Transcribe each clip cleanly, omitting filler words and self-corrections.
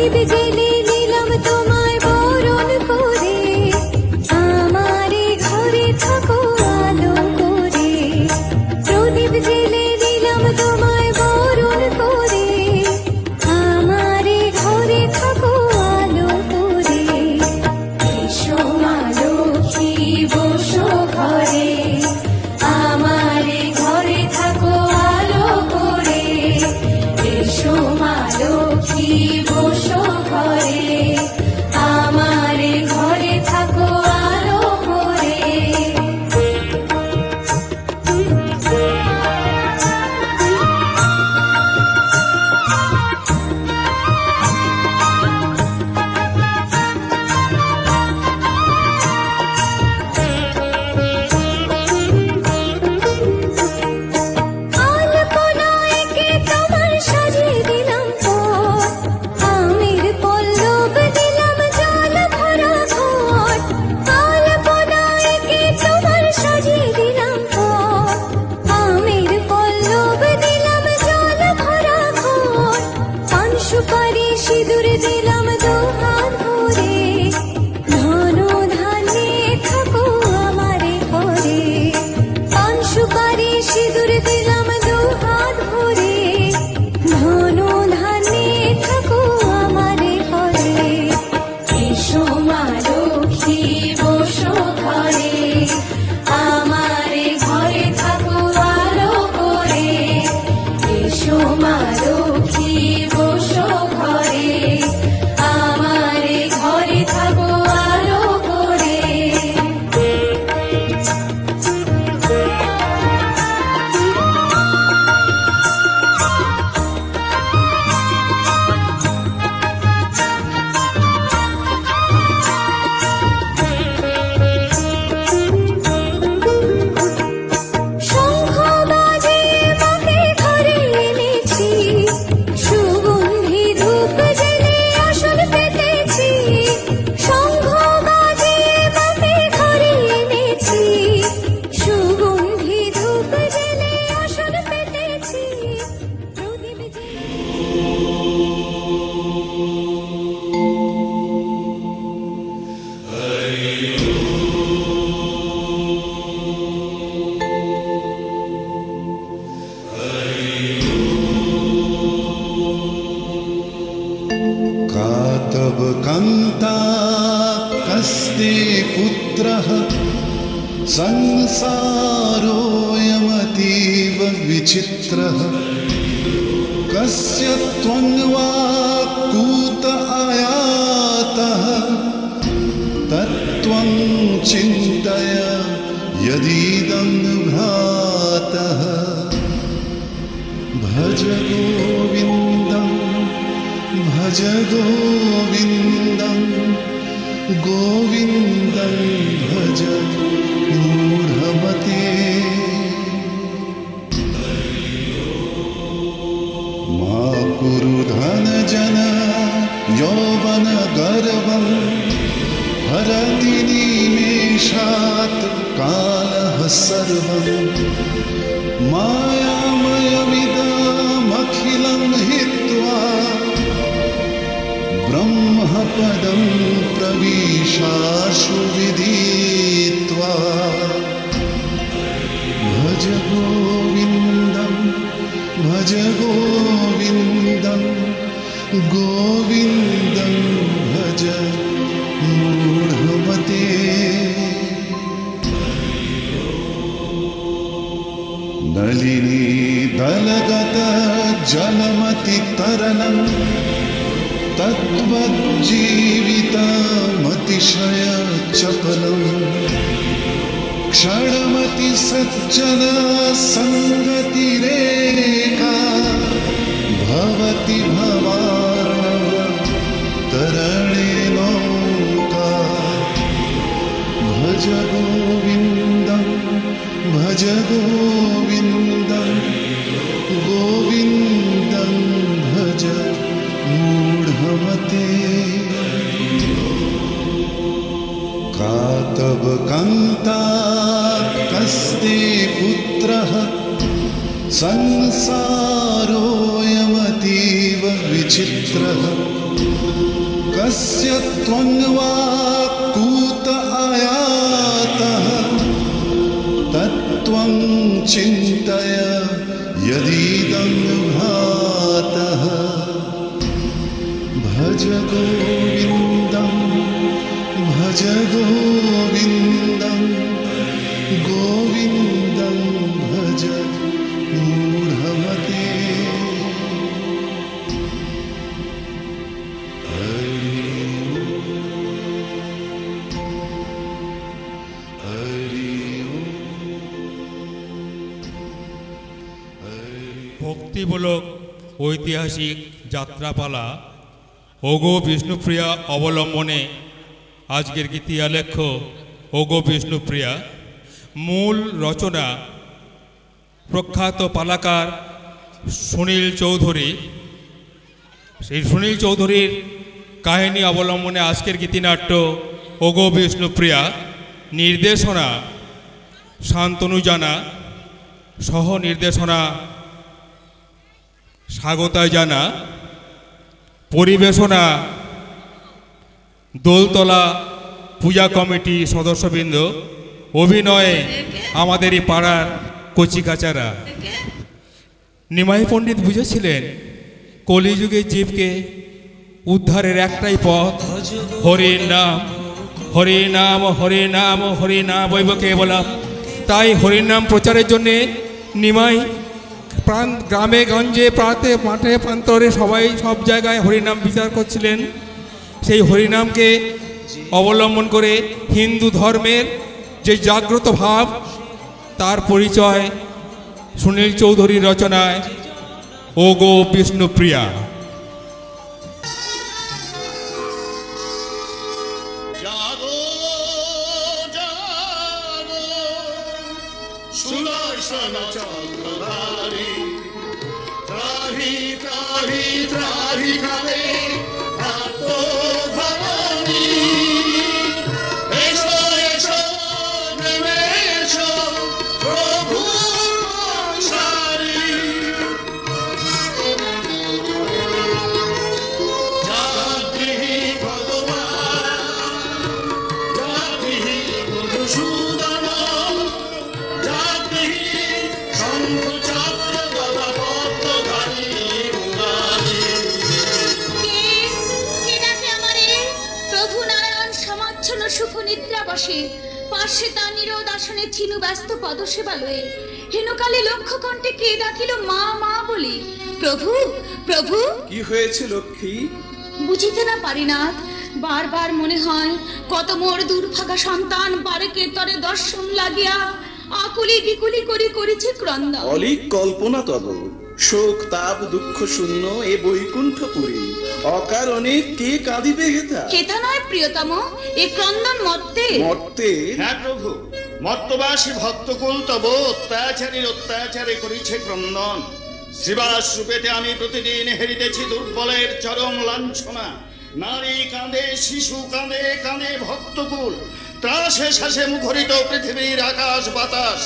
প্রদীপ জেলে নিলাম তোমায় বরণ করে, আমারে ঘরে থাকো আলো করে। প্রদীপ জেলে নিলাম তোমায় বরণ করে, আমারে ঘরে থাকো আলো করে। এসো মা লক্ষ্মী বসো ঘরে, আমারে ঘরে থাকো আলো করে। এসো মা লক্ষ্মী বসো ঘরে, আমারে ঘরে থাকো আলো করে। আলপনায় কে তোমার সাজিয়ে দিলাম পথ, আমের পল্লব দিলাম জল ভরা ঘট। আলপনায় কে তোমার সাজিয়ে দিলাম পথ, আমের পল্লব দিলাম জল ভরা ঘট। পান সুপারি সিঁদুর দিলাম দুহাত ভরে, ধন ধান্যে থাকো আমারে ঘরে। পান সুপারি সিঁদুর দিলাম দুহাত ভরে, ধন ধান্যে থাকো আমারে ঘরে। এসো মা লক্ষ্মী বসো ঘরে, আমারে ঘরে থাকো আলো করে। এসো মা লক্ষ্মী বসো ঘরে, আমারে ঘরে থাকো আলো করে। শঙ্খ বাজে মাকে ঘরে এনেছি, সুগন্ধি ধূপ জেলে আসন পেতেছি। শঙ্খ বাজে মাকে ঘরে এনেছি, সুগন্ধি ধূপ জেলে আসন পেতেছি। প্রদীপ জেলে का तव कान्ता कस्ते पुत्रः संसारोऽयमतीव विचित्रः। कस्य त्वं वा कूत आयातः, तत्त्वं चिन्तय यदीदं भ्रातः। भज गोविन्दं भज गोविन्दं, गोविन्दं भज मूढमते। मा कुरु धनजन यौवन गर्वं, हरति निमेषात् कालः सर्वं। मायामयमिदमखिलं हित्वा, ब्रह्मपदं प्रविशाशु विदित्वा। भज गोविन्दं भज गोविन्दं, गोविन्दं भज मूढमते। नलिनी दलगत जलमति तरलं, तद्वज्जीवितमतिशय चपलं। क्षणमति सज्जन संगतिरेका, भवति भवार्णव तरणे नौका। भज गोविन्दं भज गोविन्दं, गोविन्दं भज मूढमते। का तव कान्ता कस्ते पुत्रः संसारोऽयमतीव विचित्रः। कस्य त्वं वा कूत आयातः तत्त्वं चिन्तय यदीदं भातः भज गोविन्दं भज गोविन्दं गोविन्दं भज मूढमते ভক্তিমূলক ঐতিহাসিক যাত্রাপালা ওগো বিষ্ণুপ্রিয়া অবলম্বনে আজকের গীতি আলেখ্য ওগো বিষ্ণুপ্রিয়া। মূল রচনা প্রখ্যাত পালাকার সুনীল চৌধুরী। সেই সুনীল চৌধুরীর কাহিনী অবলম্বনে আজকের গীতিনাট্য ওগো বিষ্ণুপ্রিয়া। নির্দেশনা শান্তনু জানা, সহ নির্দেশনা স্বাগতা জানা, পরিবেশনা দোলতলা পূজা কমিটি সদস্যবৃন্দ, অভিনয়ে আমাদেরই পাড়ার কচিকাচারা। নিমাই পণ্ডিত বুঝেছিলেন কলিযুগের জীবকে উদ্ধারের একটাই পথ, হরির নাম, হরি নাম, হরি নাম, হরি নাম বৈব কেবলম। তাই হরির নাম প্রচারের জন্যে নিমাই গ্রামে গঞ্জে প্রাতে মাঠে প্রান্তরে সবাই সব জায়গায় হরিনাম বিচার করছিলেন। সেই হরিনামকে অবলম্বন করে হিন্দু ধর্মের যে জাগ্রত ভাব তার পরিচয় সুনীল চৌধুরীর রচনায় ওগো বিষ্ণুপ্রিয়া। পাশে তার নীরদ আসনে ছিনু ব্যস্ত পদসেবালয়ে হেনকালে লক্ষ্য কণ্ঠে কে ডাকিল মা মা বলি। প্রভু প্রভু। কি হয়েছে লক্ষ্মী? বুঝিতে না পারি না, বারবার মনে হয় কত মোর দুর্ভাগা সন্তান বারেকে তরে দর্শন লাগিয়া আকুলি বিকুলি করে করেছে ক্রন্দন। অলিক কল্পনা তব শোক তাপ দুঃখ শূন্য এ বৈকুণ্ঠপুরী অকারণে কে কাঁদিবে হেথা? হেথা নয় প্রিয়তম, এ ক্রন্দন মর্তে মর্তে। হ্যাঁ প্রভু, মর্তবাসী ভক্তকুল তব অত্যাচারীর অত্যাচারে করিছে ক্রন্দন। শ্রীবাস রূপেতে আমি প্রতিদিন হেরিতেছি দুর্বলের চরম লাঞ্ছনা। নারী কাঁদে, শিশু কাঁদে, কাঁদে ভক্তকুল। ত্রাসে শ্বাসে মুখরিত পৃথিবীর আকাশ বাতাস।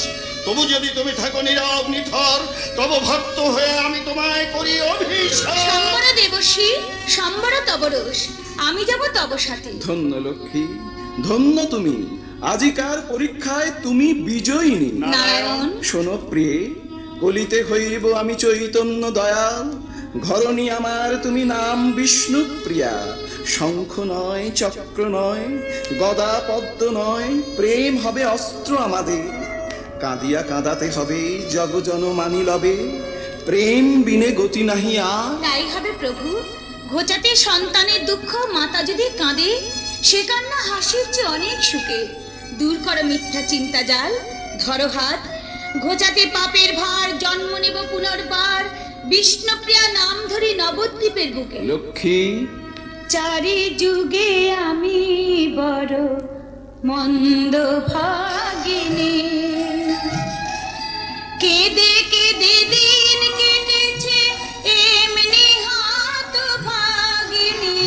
তবু যদি তুমি থাকো নীরব নিথর, তব ভক্ত হয়ে আমি তোমায় করি অভিশাপ। সম্বর দেবশ্রী, সম্বর তব রোষ, আমি যাব তব সাথে। ধন্য লক্ষ্মী, ধন্য তুমি। আজিকার পরীক্ষায় তুমি বিজয়িনী। নারায়ণ। শোনো প্রিয়ে, কলিতে হইব আমি চৈতন্য দয়াল। ঘরণী আমার তুমি নাম বিষ্ণুপ্রিয়া। শঙ্খ নয়, চক্র নয়, গদা পদ্ম নয়, প্রেম হবে অস্ত্র আমাদের। কাঁদিয়া কাঁদাতে হবে জগজন মানি লবে, প্রেম বিনে গতি নাহি আর। তাই হবে প্রভু, ঘোচাতে সন্তানের দুঃখ মাতা যদি কাঁদে, সে কান্না হাসির চেয়ে অনেক সুখে। দূর করো মিথ্যা চিন্তা জাল, ধরো হাত, ঘোচাতে পাপের ভার, জন্ম নেব পুনর্বার, বিষ্ণুপ্রিয়া নাম ধরি নবদ্বীপের বুকে। লক্ষ্মী। চারি যুগে আমি বড় মন্দ ভাগিনী, কেঁদে কেঁদে দিন কেটেছে এমনি হাত ভাগিনী।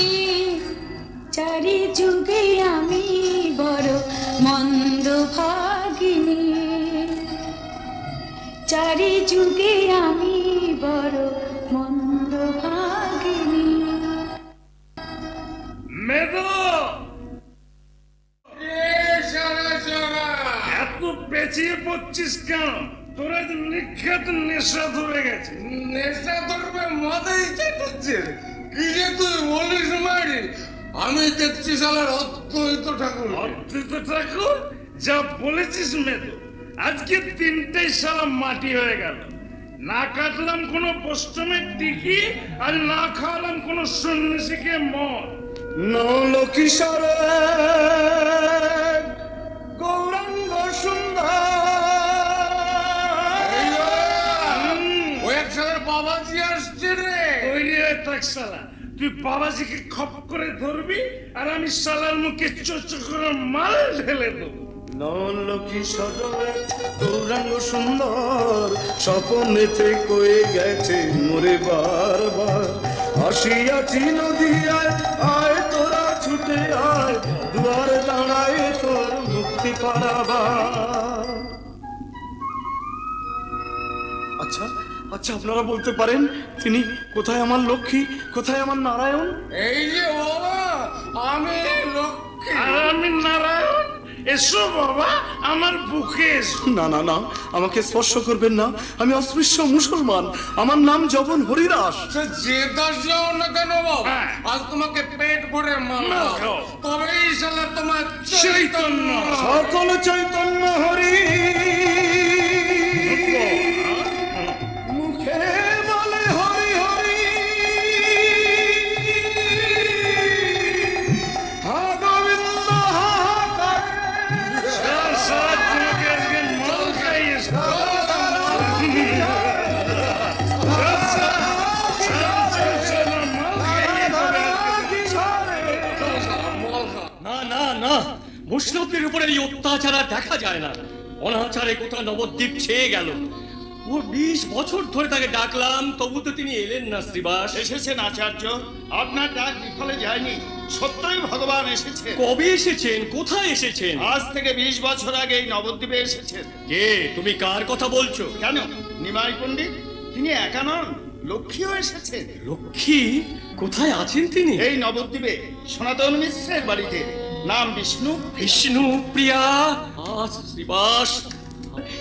চারি যুগে আমি বড় মন্দ ভাগিনী, চারি যুগে আমি বড় মন্দ ভাগিনী। করছিস কেন? তোরা তো নিক্ষেত নেশা ধরে গেছে। নেশা ধরবে মাথায় চেটাচ্ছে। কি যে তুই বলিস মারি, আমি দেখছি শালার অদ্বৈত ঠাকুর। অদ্ভুত ঠাকুর যা বলেছিস মেদো, আজকে 3টেই শালা মাটি হয়ে গেল। না কাটলাম কোনো পশ্চিমের টিকি, আর না খাওয়ালাম কোনো সন্ন্যাসীকে মদ। নলকিশোর গৌরাঙ্গ সুন্দর। ওই এক শালার বাবাজি আসছে রে। তৈরি হয়ে থাক শালা, তুই বাবাজিকে খপ করে ধরবি, আর আমি শালার মুখে চোচো করে মাল ঢেলে দেবো। নলকিশোর গৌরাঙ্গ সুন্দর, স্বপনেতে কয়ে গেছে মোরে বারবার। আসিয়াছি নদিয়ায়, আয় তোরা ছুটে আয়, দুয়ারে দাঁড়ায় তোর মুক্তি পারাবার। আচ্ছা আচ্ছা, আপনারা বলতে পারেন তিনি কোথায় আমার লক্ষ্মী, কোথায় আমার নারায়ণ? এই যে বাবা, আমি লক্ষ্মী। আর আমি নারায়ণ। এসো বাবা, আমার বুকে এসো। না না না, আমাকে স্পর্শ করবেন না, আমি অস্পৃশ্য মুসলমান, আমার নাম জবন হরিদাস। সে যে দাস যাও না কেন বাবা, হ্যাঁ। আজ তোমাকে পেট ভরে মাল মাল খাও। খাও। তবেই শালা তোমার চৈতন্য। সকল চৈতন্য হরি মুখে বলে হরি হরি, হা গোবিন্দ হা করে। শালা তোমাকে আজকে মাল খাইয়েছে। না না না, মুসলিমদের উপরে এই অত্যাচার আর দেখা যায় না। অনাচারে কোথা নবদ্বীপ ছেয়ে গেল। ও 20 বছর ধরে তাকে ডাকলাম, তবু তো তিনি এলেন না। শ্রীবাস এসেছেন আচার্য, আপনার ডাক বিফলে যায়নি। সত্যই ভগবান এসেছেন। কবে এসেছেন? কোথায় এসেছেন? আজ থেকে 20 বছর আগে এই নবদ্বীপে এসেছেন। কে? তুমি কার কথা বলছো? কেন, নিমাই পণ্ডিত তিনি একা নন, লক্ষ্মীও এসেছেন। লক্ষ্মী? কোথায় আছেন তিনি? এই নবদ্বীপে সনাতন মিশ্রের বাড়িতে, নাম বিষ্ণু। বিষ্ণু প্রিয়া। শ্রীবাস,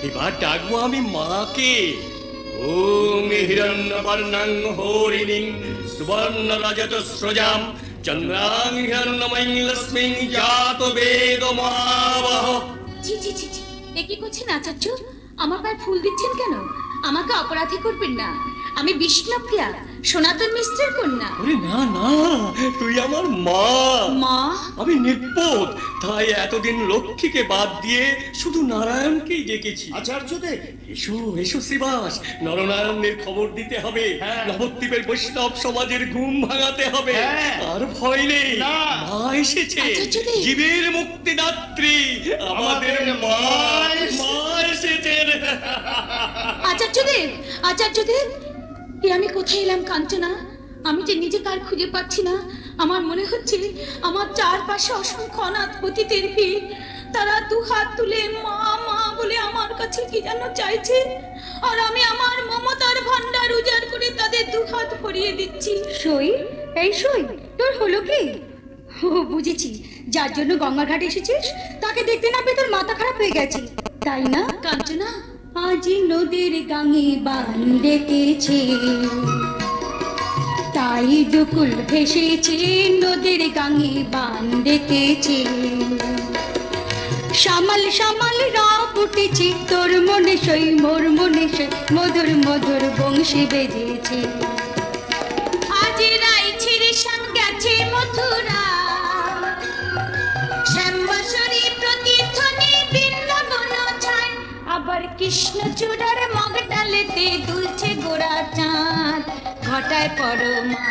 এবার ডাকবো আমি মাকে। ওম হিরণ্যবর্ণং হরিণীং সুবর্ণ রজত স্রজাম চন্দ্রাং হিরণ্যময়ীং লক্ষ্মীং জাত বেদ মহাবহ। ছি ছি ছি ছি, এ কি করছেন আচার্য? আমার পায়ে ফুল দিচ্ছেন কেন? আমাকে অপরাধী করবেন না। আমি বিষ্ণুপ্রিয়া, সনাতন মিশ্রের কন্যা। আরে না না, তুই আমার মা। মা? আমি নির্বোধ, তাই এতদিন লক্ষ্মীকে বাদ দিয়ে শুধু নারায়ণকেই ডেকেছি। আচার্যদেব এসো এসো শ্রীবাস, নরনারায়ণের খবর দিতে হবে। নবদ্বীপের বৈষ্ণব সমাজের ঘুম ভাঙাতে হবে। হ্যাঁ। আর ভয় নেই, না। মা এসেছে। আচার্যদেব। জীবের মুক্তিদাত্রী আমাদের মা। মা এসেছেন। আচার্যদেব, আচার্যদেব, এ আমি কোথায় এলাম কাঞ্চনা? আমি যে নিজে কার খুঁজে পাচ্ছি না। আমার মনে হচ্ছে আমার চারপাশে অসংখ্য অনাথ পতিতের ভিড়। তারা দু হাত তুলে মা মা বলে আমার কাছে কি যেন চাইছে, আর আমি আমার মমতার ভান্ডার উজাড় করে তাদের দু হাত ভরিয়ে দিচ্ছি। সই, এই সই, তোর হলো কি? ও বুঝেছি, যার জন্য গঙ্গার ঘাটে এসেছিস তাকে দেখতে না পেয়ে তোর মাথা খারাপ হয়ে গেছে, তাই না? কাঞ্চনা, আজ নদীর গাঙে বান ডেকেছে, তাই দুকুল ভেসেছে। নদীর গাঙে বান ডেকেছে, শ্যামল শ্যামল রাত উঠেছে, তোর মনে সই মোর মনে সই, মধুর মধুর বংশী বেজেছে। আজ রাইছির সঙ্গেছে মথুরা, শ্যামবসরী প্রতিধ্বনি বৃন্দাবন ছায়। আবার কৃষ্ণচূড়ার মগ ডালেতে দুলছে গোড়া চাঁদ, ঘটায় পরমা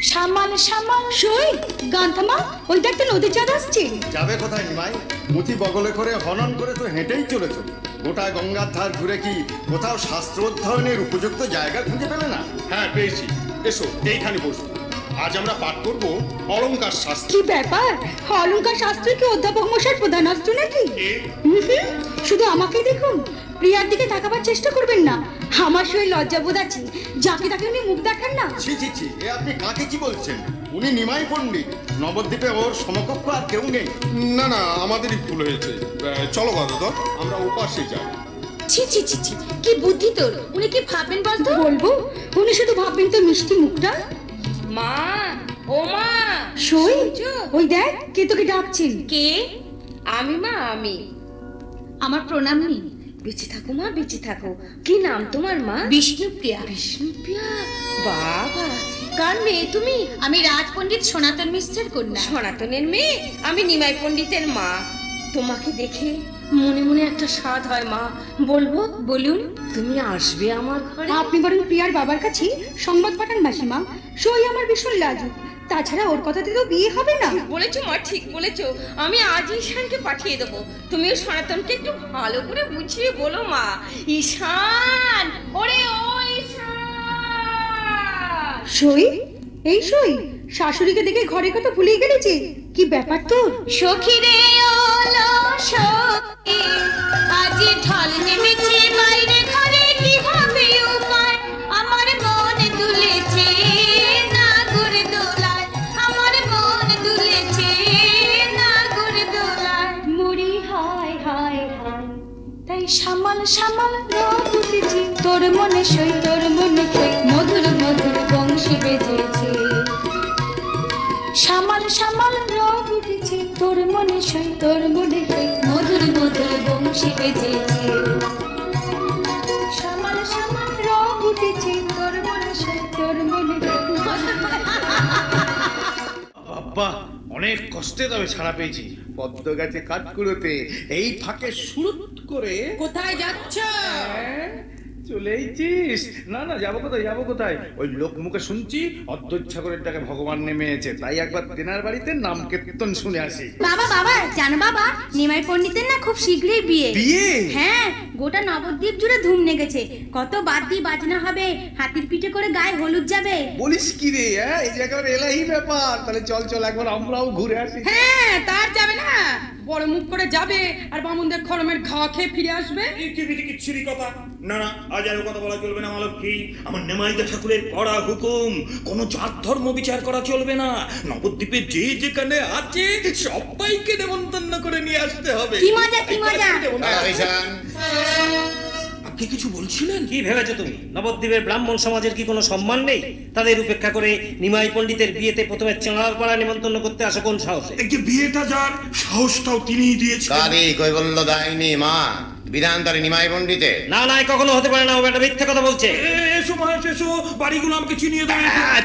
সামাল সামাল। সই, গান থামা, ওই দেখ তো নদীর চাঁদ আসছে। যাবে কোথায় নিমাই? মুঠি বগলে করে হনন করে তো হেঁটেই চলেছ। গোটা গঙ্গার ধার ঘুরে কি কোথাও শাস্ত্র অধ্যয়নের উপযুক্ত জায়গা খুঁজে পেলে না? হ্যাঁ পেয়েছি, এসো এইখানে বসবো। আজ আমরা পাঠ করব অলঙ্কার শাস্ত্র। কি ব্যাপার, অলঙ্কার শাস্ত্রে কি অধ্যাপক মশাই প্রধানাস্ত্র নাকি? শুধু আমাকে দেখুন, প্রিয়ার দিকে তাকাবার চেষ্টা করবেন না। আমার শরীর লজ্জাবোধ আছে, যাকে তাকে উনি মুখ দেখান না। ছি ছি ছি, এ আপনি কাকে কি বলছেন? উনি নিমাই পণ্ডিত, নবদ্বীপে ওর সমকক্ষ আর কেউ নেই। না না, আমাদেরই ভুল হয়েছে। চলো গদাধর, আমরা উপাসে যাই। ছি ছি ছি ছি, কি বুদ্ধি তোর! উনি কি ভাববেন বলতো? বলবো, উনি শুধু ভাববেন তো মিষ্টি মুখটা। মা, ও মা, সই, ওই দেখ কে তোকে ডাকছেন। কে? আমি মা, আমি। আমার প্রণাম নেই। বেঁচে থাকো মা, বেঁচে থাকো। কি নাম তোমার মা? বিষ্ণুপ্রিয়া। বিষ্ণুপ্রিয়া, বাবা, কার মেয়ে তুমি? আমি রাজ পণ্ডিত সনাতন মিশ্রের কন্যা। সনাতনের মেয়ে? আমি নিমাই পণ্ডিতের মা। তোমাকে দেখে মনে মনে একটা স্বাদ হয় মা। বলবো? বলুন। তুমি আসবে আমার ঘরে? আপনি বরং প্রিয়ার বাবার কাছে সংবাদ পাঠান মাসিমা। সই আমার ভীষণ লাজুক, তাছাড়া ওর কথাতে তো বিয়ে হবে না। বলেছো মা, ঠিক বলেছো। আমি আজই ঈশানকে পাঠিয়ে দেবো। তুমিও সনাতনকে একটু ভালো করে বুঝিয়ে বলো মা। ঈশান, ওরে ও ঈশান! সই, এই সই, শাশুড়িকে দেখে ঘরে কথা ভুলিয়ে গেলে যে, কি ব্যাপার তোর? সখী রে ওলো সখী, আজ ঢল নেমেছে বাইরে ঘরে, কি হবে উপায়? আমার মন দুলেছে নাগর দোলায়, আমার মন দুলেছে নাগর দোলায়। মরি হায় হায় হায়, তাই সামাল সামাল রব উঠেছে, তোর মনে সই, তোর মনে সই, মধুর মধুর বংশী বেজেছে। সামাল সামাল রব উঠেছে, তোর মনে সই, তোর মনে সই, মধুর মধুর বংশী বেজেছে। সামাল সামাল রব উঠেছে, তোর মনে সই, তোর মনে সই। বাবা, অনেক কষ্টে তবে ছাড়া পেয়েছি। পদ্ম গাছে কাঠ কুড়োতে এই ফাঁকে সুরুত করে। কোথায় যাচ্ছ? চলেইছিস? না না, যাবো কোথায়, যাবো কোথায়? ওই লোক মুখে শুনছি অধ্যক্ষাগরের ডাকে ভগবান নেমে এসেছে, তাই একবার তেনার বাড়িতে নাম কীর্তন শুনে আসি। বাবা বাবা, জানো বাবা, নিমাই পণ্ডিতের না খুব শীঘ্রই বিয়ে। বিয়ে? হ্যাঁ, গোটা নবদ্বীপ জুড়ে ধুম লেগেছে। কত বাদ্যি বাজনা হবে, হাতির পিঠে করে গায়ে হলুদ যাবে। বলিস কি রে? হ্যাঁ, এই যে একেবারে এলাহি ব্যাপার। তাহলে চল চল, একবার আমরাও ঘুরে আসি। হ্যাঁ, তার যাবে না, বড় মুখ করে যাবে আর বামুনদের খরমের ঘা খেয়ে ফিরে আসবে। কিচ্ছিরি কথা। না না, আজ আর কথা বলা চলবে না মালক্ষী। আমার নেমাইদা ঠাকুরের কড়া হুকুম, কোনো জাত ধর্ম বিচার করা চলবে না। নবদ্বীপে যে যেখানে আছে সবাইকে নেমন্তন্ন করে নিয়ে আসতে হবে। কি মজা, কি মজা! আপনি কিছু বলছিলেন? কি ভেবেছো তুমি? নবদ্বীপের ব্রাহ্মণ সমাজের কি কোনো সম্মান নেই? তাদের উপেক্ষা করে নিমাই পণ্ডিতের বিয়েতে প্রথমে চাঁড়ার পাড়া নিমন্ত্রণ করতে আসো কোন সাহসে? এই যে বিয়েটা যার, সাহসটাও তিনিই দিয়েছেন। কারি কৈবল্য দায়নি মা, বিধানতারি নিমাই পণ্ডিতে। না না, কখনো হতে পারে না, ও একটা মিথ্যা কথা বলছে। এসো মহেশ, এসো, বাড়িগুলো আমাকে চিনিয়ে দাও।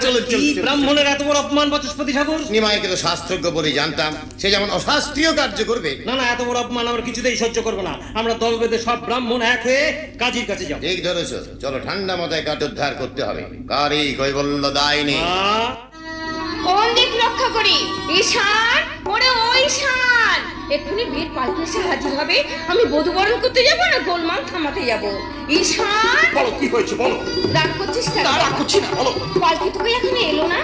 চলো চলো। ব্রাহ্মণের এত বড় অপমান বাচস্পতি ঠাকুর! নিমাইকে তো শাস্ত্রজ্ঞ বলে জানতাম, সে যেমন অশাস্ত্রীয় কার্য করবে। না না, এত বড় অপমান আমরা কিছুতেই সহ্য করবো না। আমরা দল বেঁধে সব ব্রাহ্মণ এক হয়ে কাজীর কাছে যাবো। ঠিক ধরেছো, চলো ঠান্ডা মাথায় কাঠ উদ্ধার করতে হবে। কারি কৈবল্য দায়নি। কোন দিক লক্ষ্য করি? ঈশান, ওরে ও ঈশান! এক্ষুনি বিয়ের পালকি এসে হাজির হবে। আমি বধূ বরণ করতে যাবো না গোলমাল থামাতে যাবো? ঈশান, বলো কি হয়েছে, বলো। রাগ করছিস কেন? রাগ করছি না, বলো। পালকি তোকে এখন এলো না?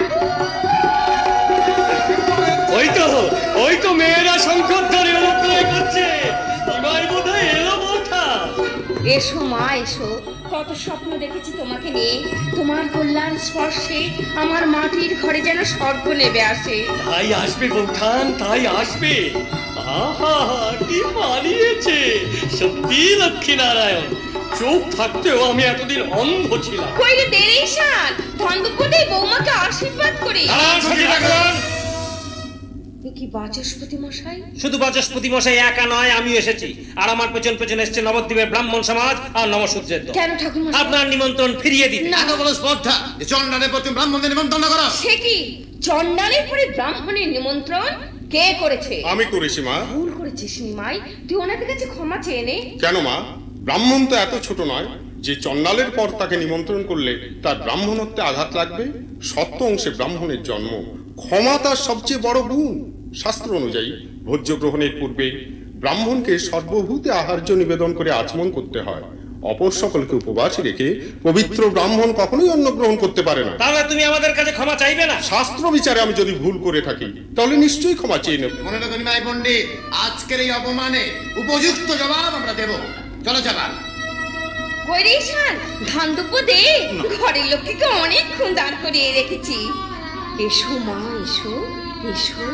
ওই তো মেয়েরা শঙ্খধ্বনি অনুপ্রায় করছে। নিমাই বোধহয় এলো বৌঠা। এসো মা, এসো। কত স্বপ্ন দেখেছি তোমাকে নিয়ে। তোমার কল্যাণ স্পর্শে আমার মাটির ঘরে যেন স্বর্গ নেবে আসে। তাই আসবে বৌঠান, তাই আসবে। আহা, কি মানিয়েছে! সত্যি লক্ষ্মী নারায়ণ। চোখ থাকতেও আমি এতদিন অন্ধ ছিলাম। কইলে দেরি ঈশান, ধন্দপতি বৌমাকে আশীর্বাদ করি। কি বাচস্পতি মশাই? শুধু বাচস্পতি মশাই একা নয়, আমিও এসেছি। আর আমার পেছন পেছন এসছে নবদ্বীপের ব্রাহ্মণ সমাজ আর নমশূদ্রের দল। কেন ঠাকুর মশাই? আপনার নিমন্ত্রণ ফিরিয়ে দিতে। এত বড় স্পর্ধা যে চন্ডালের প্রতি ব্রাহ্মণদের নিমন্ত্রণ করো? সে কি, চন্ডালের পরে ব্রাহ্মণের নিমন্ত্রণ কে করেছে? আমি করেছি মা। ভুল করেছিস নিমাই, তুই ওনাদের কাছে ক্ষমা চেয়ে নে। কেন মা? ব্রাহ্মণ তো এত ছোট নয় যে চন্ডালের পর তাকে নিমন্ত্রণ করলে তার ব্রাহ্মণত্বে আঘাত লাগবে। সত্য অংশে ব্রাহ্মণের জন্ম, ক্ষমা তার সবচেয়ে বড় গুণ। শাস্ত্র অনুযায়ী ভোজ্য গ্রহণের পূর্বে ব্রাহ্মণকে সর্বভূতে আহার্য নিবেদন করে আচমন করতে হয়। অপর সকলকে উপবাসী রেখে পবিত্র ব্রাহ্মণ কখনোই অন্ন গ্রহণ করতে পারে না। তাহলে তুমি আমাদের কাছে ক্ষমা চাইবে না? শাস্ত্র বিচারে আমি যদি ভুল করে থাকি তাহলে নিশ্চয়ই ক্ষমা চেয়ে নেব। মনে রাখো নিমাই পণ্ডিত, আজকের এই অপমানে উপযুক্ত জবাব আমরা দেব। চলো চালান। কইরে ঈশান, ধন্দপতি ঘরের লোককে অনেকক্ষণ দাঁড় করিয়ে রেখেছি। এসো মা, এসো এসো।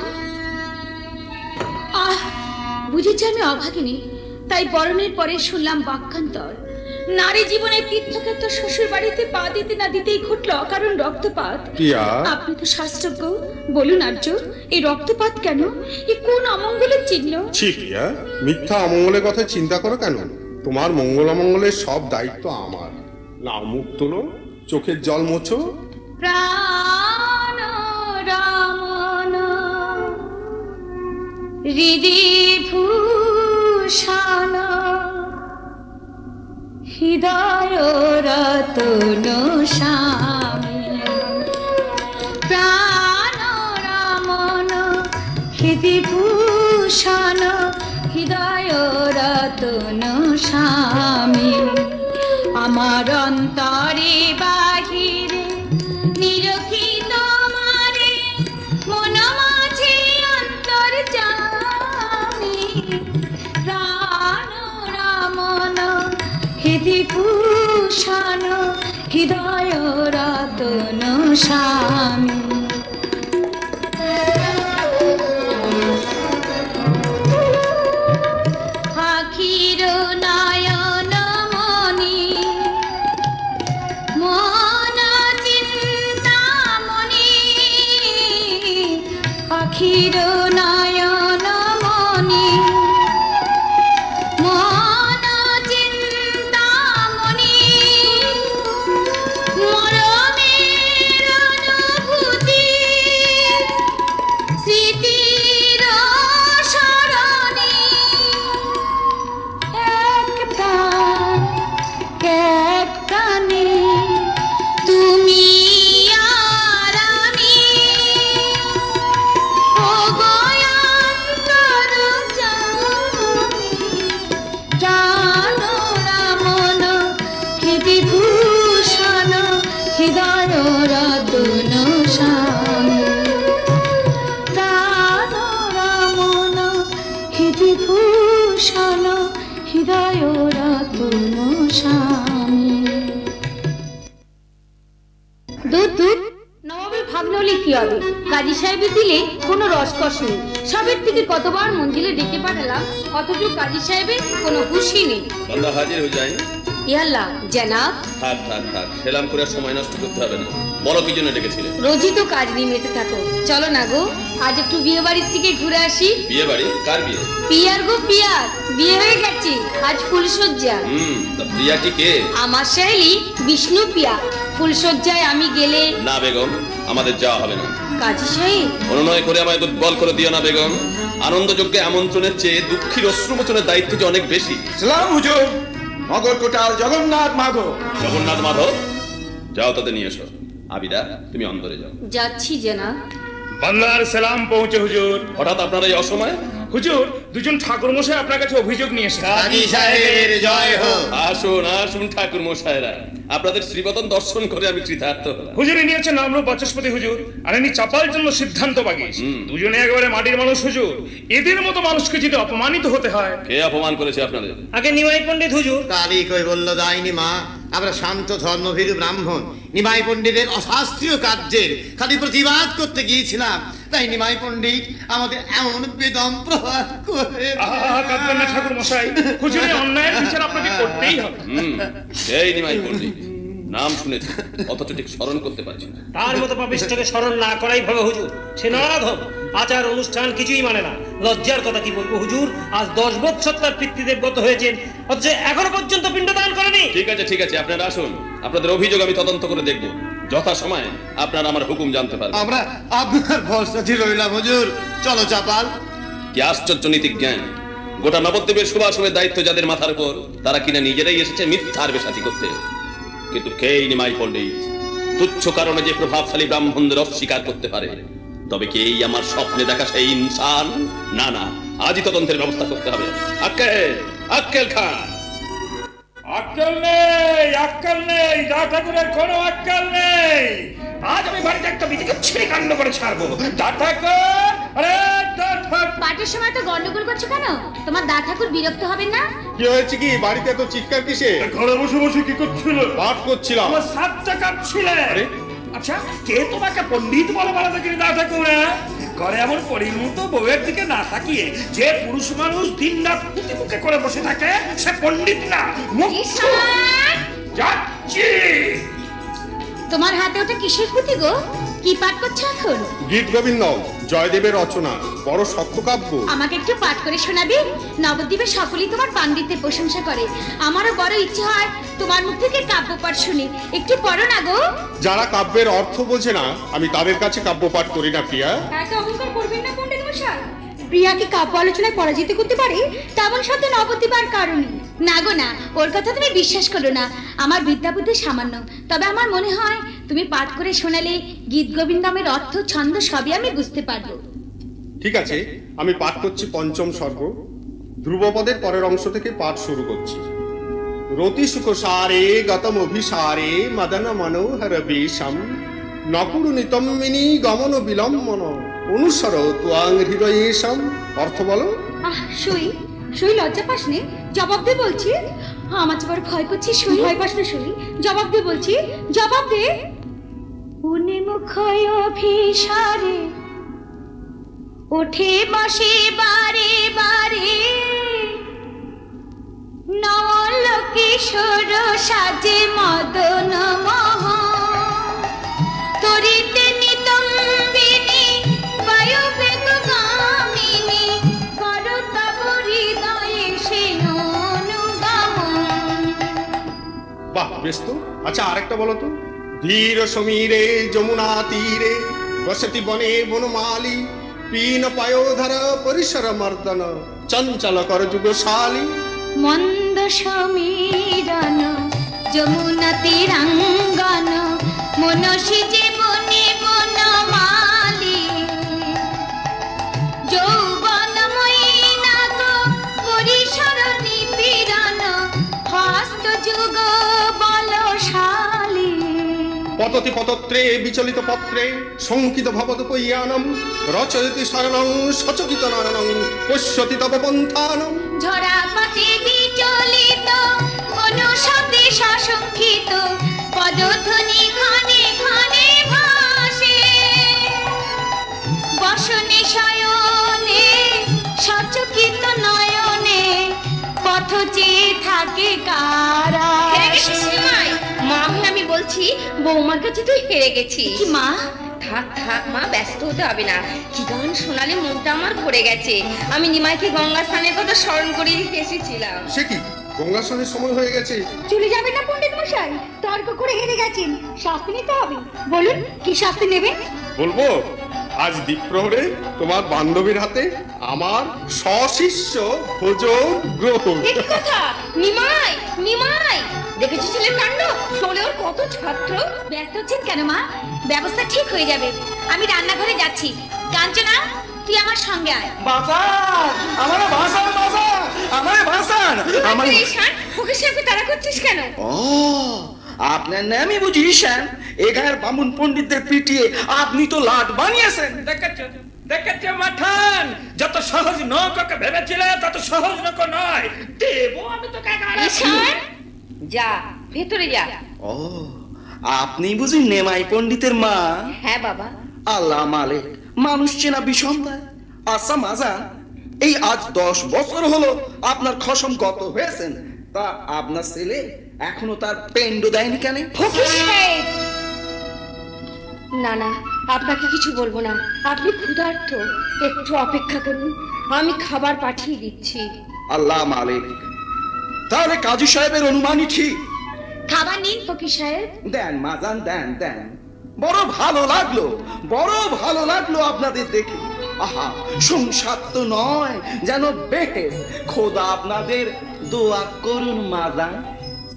বুঝেছি আমি অভাগিনী, তাই বরণের পরে শুনলাম বাক্যান্তর। নারী জীবনে তীর্থক্ষেত্র শ্বশুর বাড়িতে পা দিতে না দিতেই ঘটল অকারণ রক্তপাত। আপনি তো শাস্ত্রজ্ঞ, বলুন আর্য, এই রক্তপাত কেন? এ কোন অমঙ্গলের চিহ্ন? ছি প্রিয়া, মিথ্যা অমঙ্গলের কথা চিন্তা করো কেন? তোমার মঙ্গল অমঙ্গলের সব দায়িত্ব আমার। না, মুখ তোলো, চোখের জল মোছো। প্রাণ রামন হৃদি ভূষণ হৃদয় রতন স্বামী। প্রাণ রামন হৃদি ভূষণ হৃদয় রতন স্বামী। আমার অন্তরে বাহিরে নিরখিত মারে মন মাঝে অন্তর্যামী। প্রাণ রামন হৃদি ভূষণ হৃদয় রতন স্বামী। আখির নয়ন মনি মন চিন্তামণি। আখির নয়ন মনি মন চিন্তামণি। মরমের অনুভূতি স্মৃতির স্মরণে। এক প্রাণে তুমি আর আমি, ও গয়ান্তরজামী। প্রাণ রামন হৃদি ভূষণ হৃদয় রতন স্বামী। প্রাণ রামন হৃদি ভূষণ হৃদয় রতন স্বামী। দুধ নবাবের ভাগ্নে হলে কি হবে? কাজী সাহেবের দিলে কোনো রসকস নেই। সবের থেকে কতবার মঞ্জিলে ডেকে পাঠালাম, অথচ কাজী সাহেবের কোনো হুঁশই নেই। বান্দা হাজির হয়ে যায়। ইয়াল্লা জানাব। থাক থাক থাক, সেলাম করে সময় নষ্ট করতে হবে না। বলো কি জন্য ডেকেছিলে? রোজই তো কাজ নিয়ে মেতে থাকো, চলো না গো আজ একটু বিয়ে বাড়ির থেকে ঘুরে আসি। বিয়ে বাড়ি? কার বিয়ে? পিয়ার গো পিয়ার, বিয়ে হয়ে গেছে, আজ ফুলসজ্জা। তা প্রিয়াটি কে? আমার সহেলি বিষ্ণু প্রিয়া। ফুলসজ্জায় আমি গেলে? না বেগম, আমাদের যাওয়া হবে না। কাজী সাহেব অনুনয় করে আমায় দুর্বল করে দিও না বেগম। আনন্দযজ্ঞে আমন্ত্রণের চেয়ে দুঃখীর অশ্রুমোচনের দায়িত্ব যে অনেক বেশি। সালাম হুজুর। নগর কোটাল জগন্নাথ মাধব। জগন্নাথ মাধব, যাও তাদের নিয়ে এসো। আবিদা, তুমি অন্তরে যাও। যাচ্ছি জানাব। বান্দার সালাম পৌঁছে হুজুর। হঠাৎ আপনারা এই অসময়ে? হুজুর, দুজন ঠাকুর মশাই আপনার কাছে অভিযোগ নিয়ে এসেছে। কাজী সাহেবের জয় হোক। আসুন আসুন ঠাকুর মশাইরা, আপনাদের শ্রীবদন দর্শন করে আমি কৃতার্থ হলাম। হুজুর ইনি হচ্ছেন নামরূপ বাচস্পতি হুজুর, আর ইনি চাপার জন্য সিদ্ধান্ত বাগিস। দুজনে একেবারে মাটির মানুষ হুজুর। এদের মতো মানুষকে যদি অপমানিত হতে হয়। কে অপমান করেছে আপনাদের? আগে নিমাই পণ্ডিত হুজুর। কালী কই বলল দাইনি মা, আমরা শান্ত ধর্মভীরু ব্রাহ্মণ নিমাই পণ্ডিতের অশাস্ত্রীয় কার্যের খালি প্রতিবাদ করতে গিয়েছিলাম, তাই নিমাই পণ্ডিত আমাদের এমন বেদম প্রহার করে। কাঁদবেন না ঠাকুর মশাই, হুজুরের অন্যায়ের বিচার আপনাকে করতেই হবে। এই নিমাই পণ্ডিত নাম শুনেছি, অথচ ঠিক স্মরণ করতে পারছি না। তার মতো পাপিষ্ঠকে স্মরণ না করাই ভালো হুজুর। সে নরাধম, আচার অনুষ্ঠান কিছুই মানে না। লজ্জার কথা কি বলবো হুজুর, আজ 10 বছর তার পিতৃদেব গত হয়েছেন, অথচ এখনো পর্যন্ত পিণ্ডদান করেনি। ঠিক আছে ঠিক আছে, আপনারা আসুন, আপনাদের অভিযোগ আমি তদন্ত করে দেখব। যথা সময়ে আপনারা আমার হুকুম জানতে পারবেন। আমরা আপনার ভরসাতে রইলাম হুজুর। চলো চাপাল। কি আশ্চর্য নীতি জ্ঞান! গোটা নবদ্বীপের শুভাশুভের দায়িত্ব যাদের মাথার উপর, তারা কিনা নিজেরাই এসেছে মিথ্যার বেশাতি করতে। কিন্তু কে নিমাই পণ্ডিত? তুচ্ছ কারণে যে প্রভাবশালী ব্রাহ্মণদের অস্বীকার করতে পারে, তবে কি এই আমার স্বপ্নে দেখা সেই ইনসান? না না, আজই তদন্তের ব্যবস্থা করতে হবে। আক্কেল, আক্কেল খান। আক্কেল নেই, আক্কেল নেই, দা ঠাকুরের কোনো আক্কেল নেই। আজ আমি বাড়িতে একটা বিটিকে ছিঁড়ে কাণ্ড করে ছাড়বো। দা ঠাকুর, আরে দা ঠাকুর। পাটের সময় তো গন্ডগোল করছো কেন? তোমার দা ঠাকুর বিরক্ত হবেন না? কি হয়েছে কি? বাড়িতে এত চিৎকার কিসে? ঘরে বসে বসে কি করছিল? পাঠ করছিলাম। আমার সাতটা কাটছিলে। আচ্ছা, কে তোমাকে পণ্ডিত বলে বলা দেখি দা ঠাকুর? ঘরে এমন পরিণত বউয়ের দিকে না তাকিয়ে যে পুরুষ মানুষ দিন রাত পুঁতি মুখে করে বসে থাকে সে পণ্ডিত না। যাচ্ছি। তোমার হাতে ওটা কিসের পুঁতি গো? কি পাঠ করছো এখন? গীত গোবিন্দ, জয়দেবের রচনা, বড় সত্যকাব্য। আমাকে একটু পাঠ করে শোনাবে? নবদ্বীপে সকলেই তোমার পাণ্ডিত্যের প্রশংসা করে, আমারও বড় ইচ্ছে হয় তোমার মুখ থেকে কাব্য পাঠ শুনি। একটু পড়ো না গো। যারা কাব্যের অর্থ বোঝে না আমি তাদের কাছে কাব্য পাঠ করি না প্রিয়া। এত অহংকার করবেন না পণ্ডিত মশাই। প্রিয়া কি কাব্য আলোচনায় পরাজিত করতে পারে তেমন সাথে নবদ্বীপ আর কারণে না গো না, ওর কথা তুমি বিশ্বাস করো না। আমার বিদ্যা বুদ্ধি সামান্য, তবে আমার মনে হয় তুমি পাঠ করে শোনালে গীত গোবিন্দমের অর্থ ছন্দ সবই আমি বুঝতে পারবো। ঠিক আছে, আমি পাঠ করছি পঞ্চম সর্গ। ধ্রুবপদের পরের অংশ থেকে পাঠ শুরু করছি। রতি সুখসারে গতম অভিসারে মদন মনোহর বেশম নকুরু নিতম্বিনী গমন বিলম্বন অনুসর ত্বাং হৃদয়েশম। অর্থ বলো। সুই সুই লজ্জা পাস নে, জবাব দে বলছি। আমার বড় ভয় করছি। সুই ভয় পাস না সুই, জবাব দে বলছি, জবাব দে। উনি মুখয় অভিসারে ওঠে বসে বারে বারে নল কিশোর সাজে মদন মোহ তরিতে নিতম্বিনী বায়ু বেগগামিনী করতব হৃদয়ে সে অনুগমন। বাহ, বেশ তো। আচ্ছা, আরেকটা বলো তো। ধীর সমীরে যমুনা তীরে বসতি বনে বনমালী পীন পায়োধর পরিসর মর্দন চঞ্চল কর যুগশালী। মন্দ সমীরন যমুনা তীরাঙ্গন মনসী জীবনে বনমালী যৌবনময়ী নাগ পরিসর নিপীড়ন হস্ত যুগ বলশালী। পততি পতত্রে বিচলিত পত্রে শঙ্কিত ভবত পৈয়ানম রচয়তি শয়নং সচকিত নয়নং পশ্যতি তব পন্থানম। ঝরা পথে বিচলিত অনুশব্দে সশঙ্কিত পদধ্বনি ক্ষণে ক্ষণে ভাসে বসনে শয়নে সচকিত নয়নে পথ চেয়ে থাকে কারা। মা, আমি বলছি বৌমার কাছে তুই হেরে গেছিস। কি মা? থাক থাক মা, ব্যস্ত হতে হবে না। কি গান শোনালে মনটা আমার ভরে গেছে। আমি নিমাইকে গঙ্গা স্নানের কথা স্মরণ করিয়ে দিতে এসেছিলাম। সে কি, গঙ্গা স্নানের সময় হয়ে গেছে? চলে যাবেন না পণ্ডিত মশাই? তর্ক করে হেরে গেছেন, শাস্তি নিতে হবে। বলুন কি শাস্তি নেবেন? বলবো, আজ দ্বীপ্রহরে তোমার বান্ধবীর হাতে আমার সশিষ্য ভোজন গ্রহণ। কি কথা? নিমাই নিমাই, দেখেছি ছেলের কাণ্ড? শোলে ওর কত ছাত্র। ব্যস্ত হচ্ছেন কেন মা? ব্যবস্থা ঠিক হয়ে যাবে। আমি রান্নাঘরে যাচ্ছি। কাঞ্চনা, তুই আমার সঙ্গে আয়। বাঁচান আমারে, বাঁচান বাঁচান আমারে, বাঁচান আমারে। ঈশান, ওকে সাথে তারা করছিস কেন? ও, আপনার নামই বুঝি ঈশান? এখানের বামুন পণ্ডিতদের পিটিয়ে আপনি তো লাট বানিয়েছেন। দেখেছে মাঠান, যত সহজ নৌকাকে ভেবেছিলে তত সহজ নৌকা নয়। দেবো আমি তোকে। ঈশান, যা ভেতরে যা। ও, আপনি বুঝি নেমাই পণ্ডিতের মা? হ্যাঁ বাবা। আল্লাহ মালিক, মানুষ চেনা বিষমদায়। আচ্ছা মাজান, এই আজ 10 বছর হলো আপনার খসম গত হয়েছেন, তা আপনার ছেলে এখনো তার পেন্ড দেয়নি কেন? না না, আপনাকে কিছু বলবো না। আপনি ক্ষুধার্ত, একটু অপেক্ষা করুন, আমি খাবার পাঠিয়ে দিচ্ছি। আল্লাহ মালিক, তাহলে কাজী সাহেবের অনুমানই ঠিক। খাবার নিন ফকির সাহেব। দেন মাজান, দেন দেন। বড় ভালো লাগলো, বড় ভালো লাগলো আপনাদের দেখে। আহা, সংসার তো নয় যেন বেহেস। খোদা আপনাদের দোয়া করুন মাজান।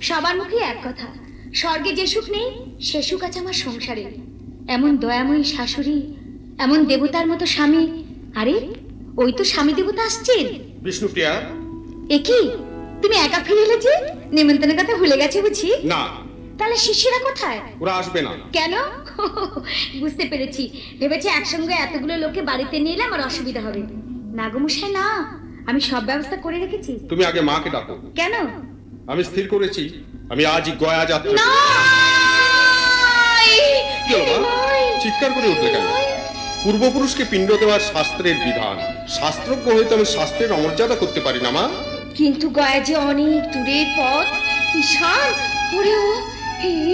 সবার মুখে এক কথা, স্বর্গে যে সুখ নেই সে সুখ আছে আমার সংসারে। এমন দয়াময়ী শাশুড়ি, এমন দেবতার মতো স্বামী। আরে ওই তো স্বামী দেবতা আসছেন। বিষ্ণুপ্রিয়া, এ কি তুমি একা ফিরে এলে যে? নিমন্ত্রণের কথা ভুলে গেছে বুঝি? না। তাহলে শিষ্যরা কোথায়? ওরা আসবে না। কেন? বুঝতে পেরেছি, ভেবেছি একসঙ্গে এতগুলো লোকে বাড়িতে নিয়ে এলে আমার অসুবিধা হবে। না গো মশাই, না, আমি সব ব্যবস্থা করে রেখেছি। তুমি আগে মাকে ডাকো। কেন? আমি স্থির করেছি আমি আজই গয়া যাত্রা। না! চিৎকার করে উঠলে কেন? পূর্বপুরুষকে পিণ্ড দেওয়ার শাস্ত্রের বিধান। শাস্ত্রজ্ঞ হয়তো আমি শাস্ত্রের অমর্যাদা করতে পারি না মা। কিন্তু গয়া যে অনেক দূরের পথ। ঈশান, ওরে ও,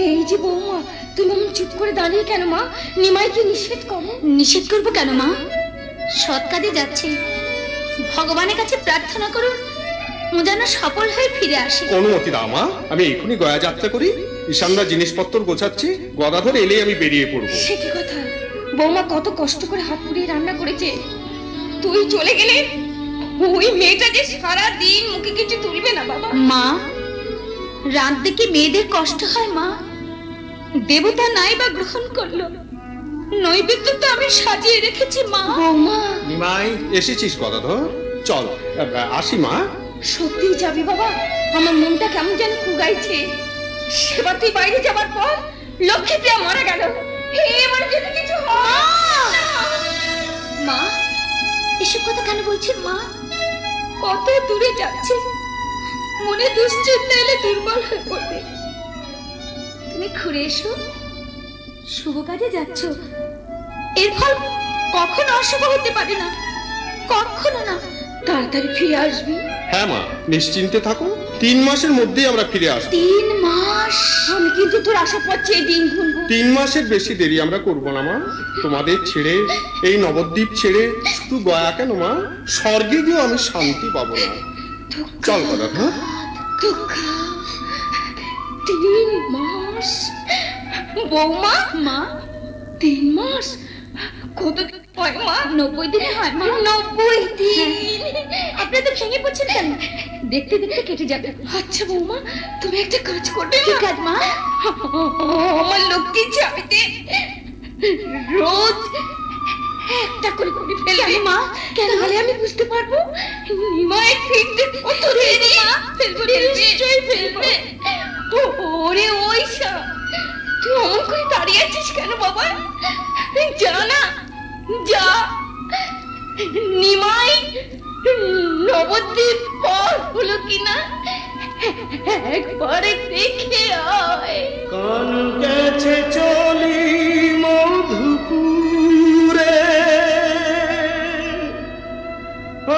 এই যে বৌমা, তুমি এমন চুপ করে দাঁড়িয়ে কেন মা? নিমাইকে নিষেধ করো। নিষেধ করবো কেন মা? সৎ কাজে যাচ্ছে, ভগবানের কাছে প্রার্থনা করুন ও যেন সফল হয়ে ফিরে আসে। অনুমতি দাও মা, আমি এখনই গয়া যাত্রা করি। ঈশানদা জিনিসপত্র গোছাচ্ছি, গদাধর এলেই আমি বেরিয়ে পড়বো। সে কি কথা? বৌমা কত কষ্ট করে হাত পুড়িয়ে রান্না করেছে, তুই চলে গেলে ওই মেয়েটা যে সারা দিন মুখে কিছু তুলবে না বাবা। মা, রাঁধতে কি মেয়েদের কষ্ট হয় মা? দেবতা নাই বা গ্রহণ করলো, নৈবেদ্য তো আমি সাজিয়ে রেখেছি মা। বৌমা, নিমাই এসেছিস গদাধর? চল আসি মা। সত্যি যাবি বাবা? আমার মনটা কেমন যেন কুগাইছে। সেবার তুই বাইরে যাবার পর লক্ষ্মীপ্রিয়া মারা গেল, এবার যদি কিছু হয়। মা, এসব কথা কেন বলছেন মা? কত দূরে যাচ্ছে, মনে দুশ্চিন্তা এলে দুর্বল হয়ে পড়বে। তুমি ঘুরে এসো, শুভ কাজে যাচ্ছ, এর ফল কখনো অশুভ হতে পারে না, কখনো না। তাড়াতাড়ি ফিরে আসবি। হ্যাঁ মা, নিশ্চিন্তে থাকো, 3 মাসের মধ্যেই আমরা ফিরে আসবো। 3 মাস? আমি কিন্তু তোর আশা পাচ্ছি এই দিন গুনবো। 3 মাসের বেশি দেরি আমরা করবো না মা। তোমাদের ছেড়ে, এই নবদ্বীপ ছেড়ে শুধু গয়া কেন মা, স্বর্গে গিয়েও আমি শান্তি পাবো না। চল গদাধর। 3 মাস? বৌমা, মা 3 মাস কত হয় মা? 90 দিনে হয় মা। 90 দিন? আপনি তো ভেঙে পড়ছেন কেন? দেখতে দেখতে কেটে যাবে। আচ্ছা বৌমা, তুমি একটা কাজ করবে? কি কাজ মা? আমার লক্ষ্মী চাইতে রোজ একটা করে করে ফেলবে মা। কেন হলে আমি বুঝতে পারবো নিমাই ফিরতে কত দেরি। ফেলবে, নিশ্চয়ই ফেলবে। ওরে ওইসা, তুই অমন করে দাঁড়িয়ে আছিস কেন বাবা? যা না, যা। নিমাই নবদ্বীপ পার হলো কিনা একবারে দেখে আয়। কান গেছে চলি মধুপুরে,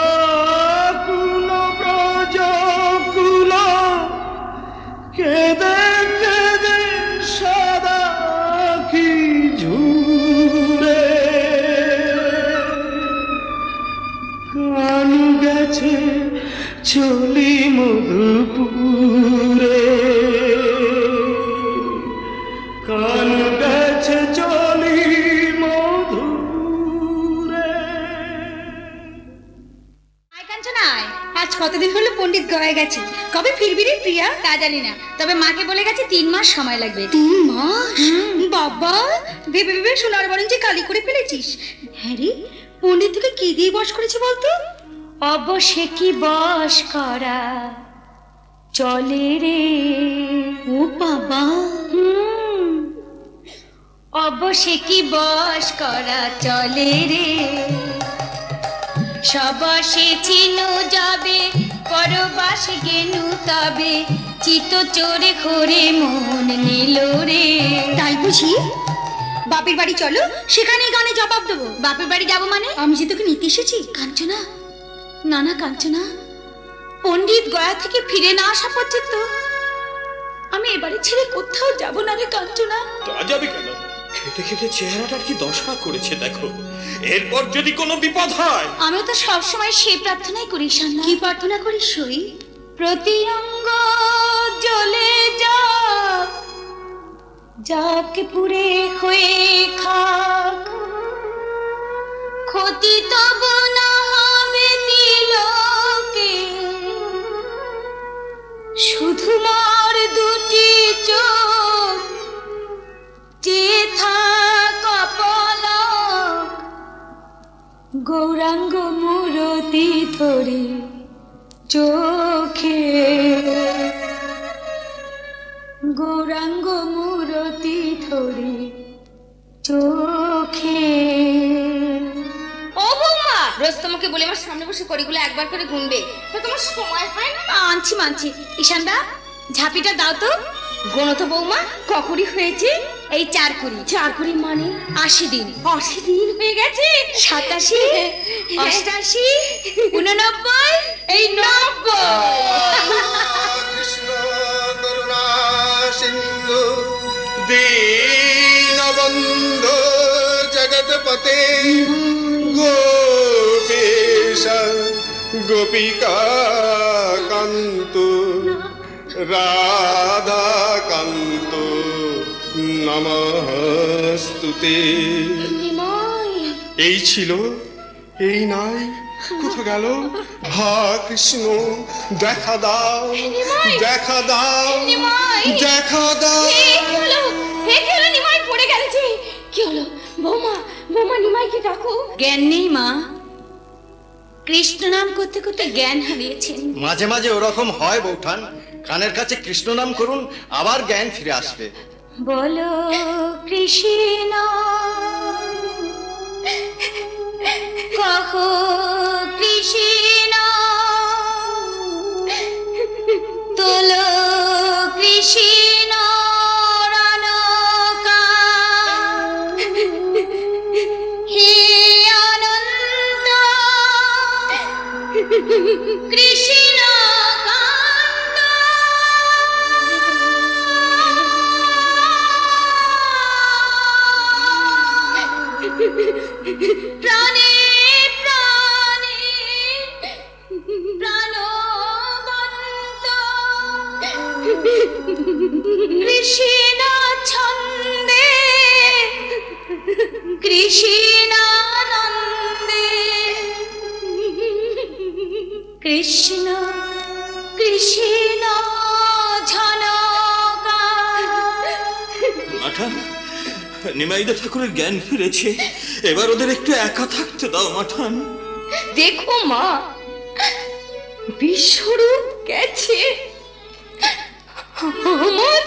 আকুল ব্রজ কুল কেঁদে কেঁদে সাদা আঁখি ঝুরে। কান গেছে চলি মধুপুরে, কান গেছে চলি মধুপুরে। আয় কাঞ্চনা আয়। আজ কতদিন হলো পণ্ডিত গয়া গেছে, কবে ফিরবি রে প্রিয়া? তা জানি না, তবে মাকে বলে গেছে 3 মাস সময় লাগবে। 3 মাস? বাবা, ভেবে ভেবে সোনার বরঞ্চে কালি করে ফেলেছিস। হ্যাঁ রে, পণ্ডিত তোকে কি দিয়ে বশ করেছে বলতো? অবশ্যই কি বশ করা চলে রে। ও বাবা, অবশ্যই কি বশ করা চলে রে। সবসে চিনু যাবে, পরবাসে গেনু তবে, চিত চোরে করে মন নিল রে। তাই বুঝি? বাপের বাড়ি চলো, সেখানে গানে জবাব দেবো। বাপের বাড়ি যাবো মানে? আমি যে তোকে নিতে এসেছি। কাঞ্চনা, না না কাঞ্চনা, পণ্ডিত গয়া থেকে ফিরে না আসা পর্যন্ত আমি এবারে ছেড়ে কোথাও যাব না রে কাঞ্চনা। তা যাবে কেন? খেটে খেটে চেহারাটার কি দশা করেছে দেখো। এরপর যদি কোনো বিপদ হয়। আমি তো সবসময় সেই প্রার্থনাই করি। কি প্রার্থনা করিস সই? প্রতি অঙ্গ জ্বলে যাক, যাক পুড়ে হয়ে খাক, ক্ষতি তবু না হবে তিলকে, শুধু মোর দুটি চোখ যে থাক পলক, গৌরাঙ্গ মূরতি ধরে চোখে, গৌরাঙ্গ মূরতি ধরে চোখে। ও বৌমা, রোজ তোমাকে বলে আমার সামনে বসে কড়িগুলো একবার করে গুনবে, তো তোমার সময় হয় না। মানছি। ঈশানদা, ঝাঁপিটা দাও তো। গোনো তো বৌমা, কখনই হয়েছে? এই 4 কুড়ি। 4 কুড়ি মানে 80 দিন। 80 দিন হয়ে গেছে। 87, 88, 89, এই 90। কৃষ্ণ করুণা সিন্ধু দীনবন্ধু জগৎপতে গোপীশ গোপিকা কান্ত রাধা কান্ত নমস্তুতে। এই ছিল, এই নাই, কোথা গেল? হা কৃষ্ণ দেখা দাও, দেখা দাও, দেখা দাও। হে কি হলো নিমাই পড়ে গেল যে? কি হলো? বৌমা, বৌমা নিমাইকে ডাকো। জ্ঞান নেই মা, কৃষ্ণ নাম করতে করতে জ্ঞান হারিয়েছেন। মাঝে মাঝে ওরকম হয় বৌঠান, কানের কাছে কৃষ্ণ নাম করুন, আবার জ্ঞান ফিরে আসবে। বলো কৃষ্ণ কহো কৃষ্ণ তোলো কৃষ্ণ রণকা হে অনন্ত কৃষ্ণ প্রাণে প্রাণে প্রাণবন্ত কৃষ্ণ ছন্দে কৃষ্ণানন্দে কৃষ্ণ কৃষ্ণ ঝনকা। মাঠান, নিমাইদা ঠাকুরের জ্ঞান ফিরেছে, এবার ওদের একটু একা থাকতে দাও মাঠান। দেখো মা, বিশ্বরূপ গেছে, আমার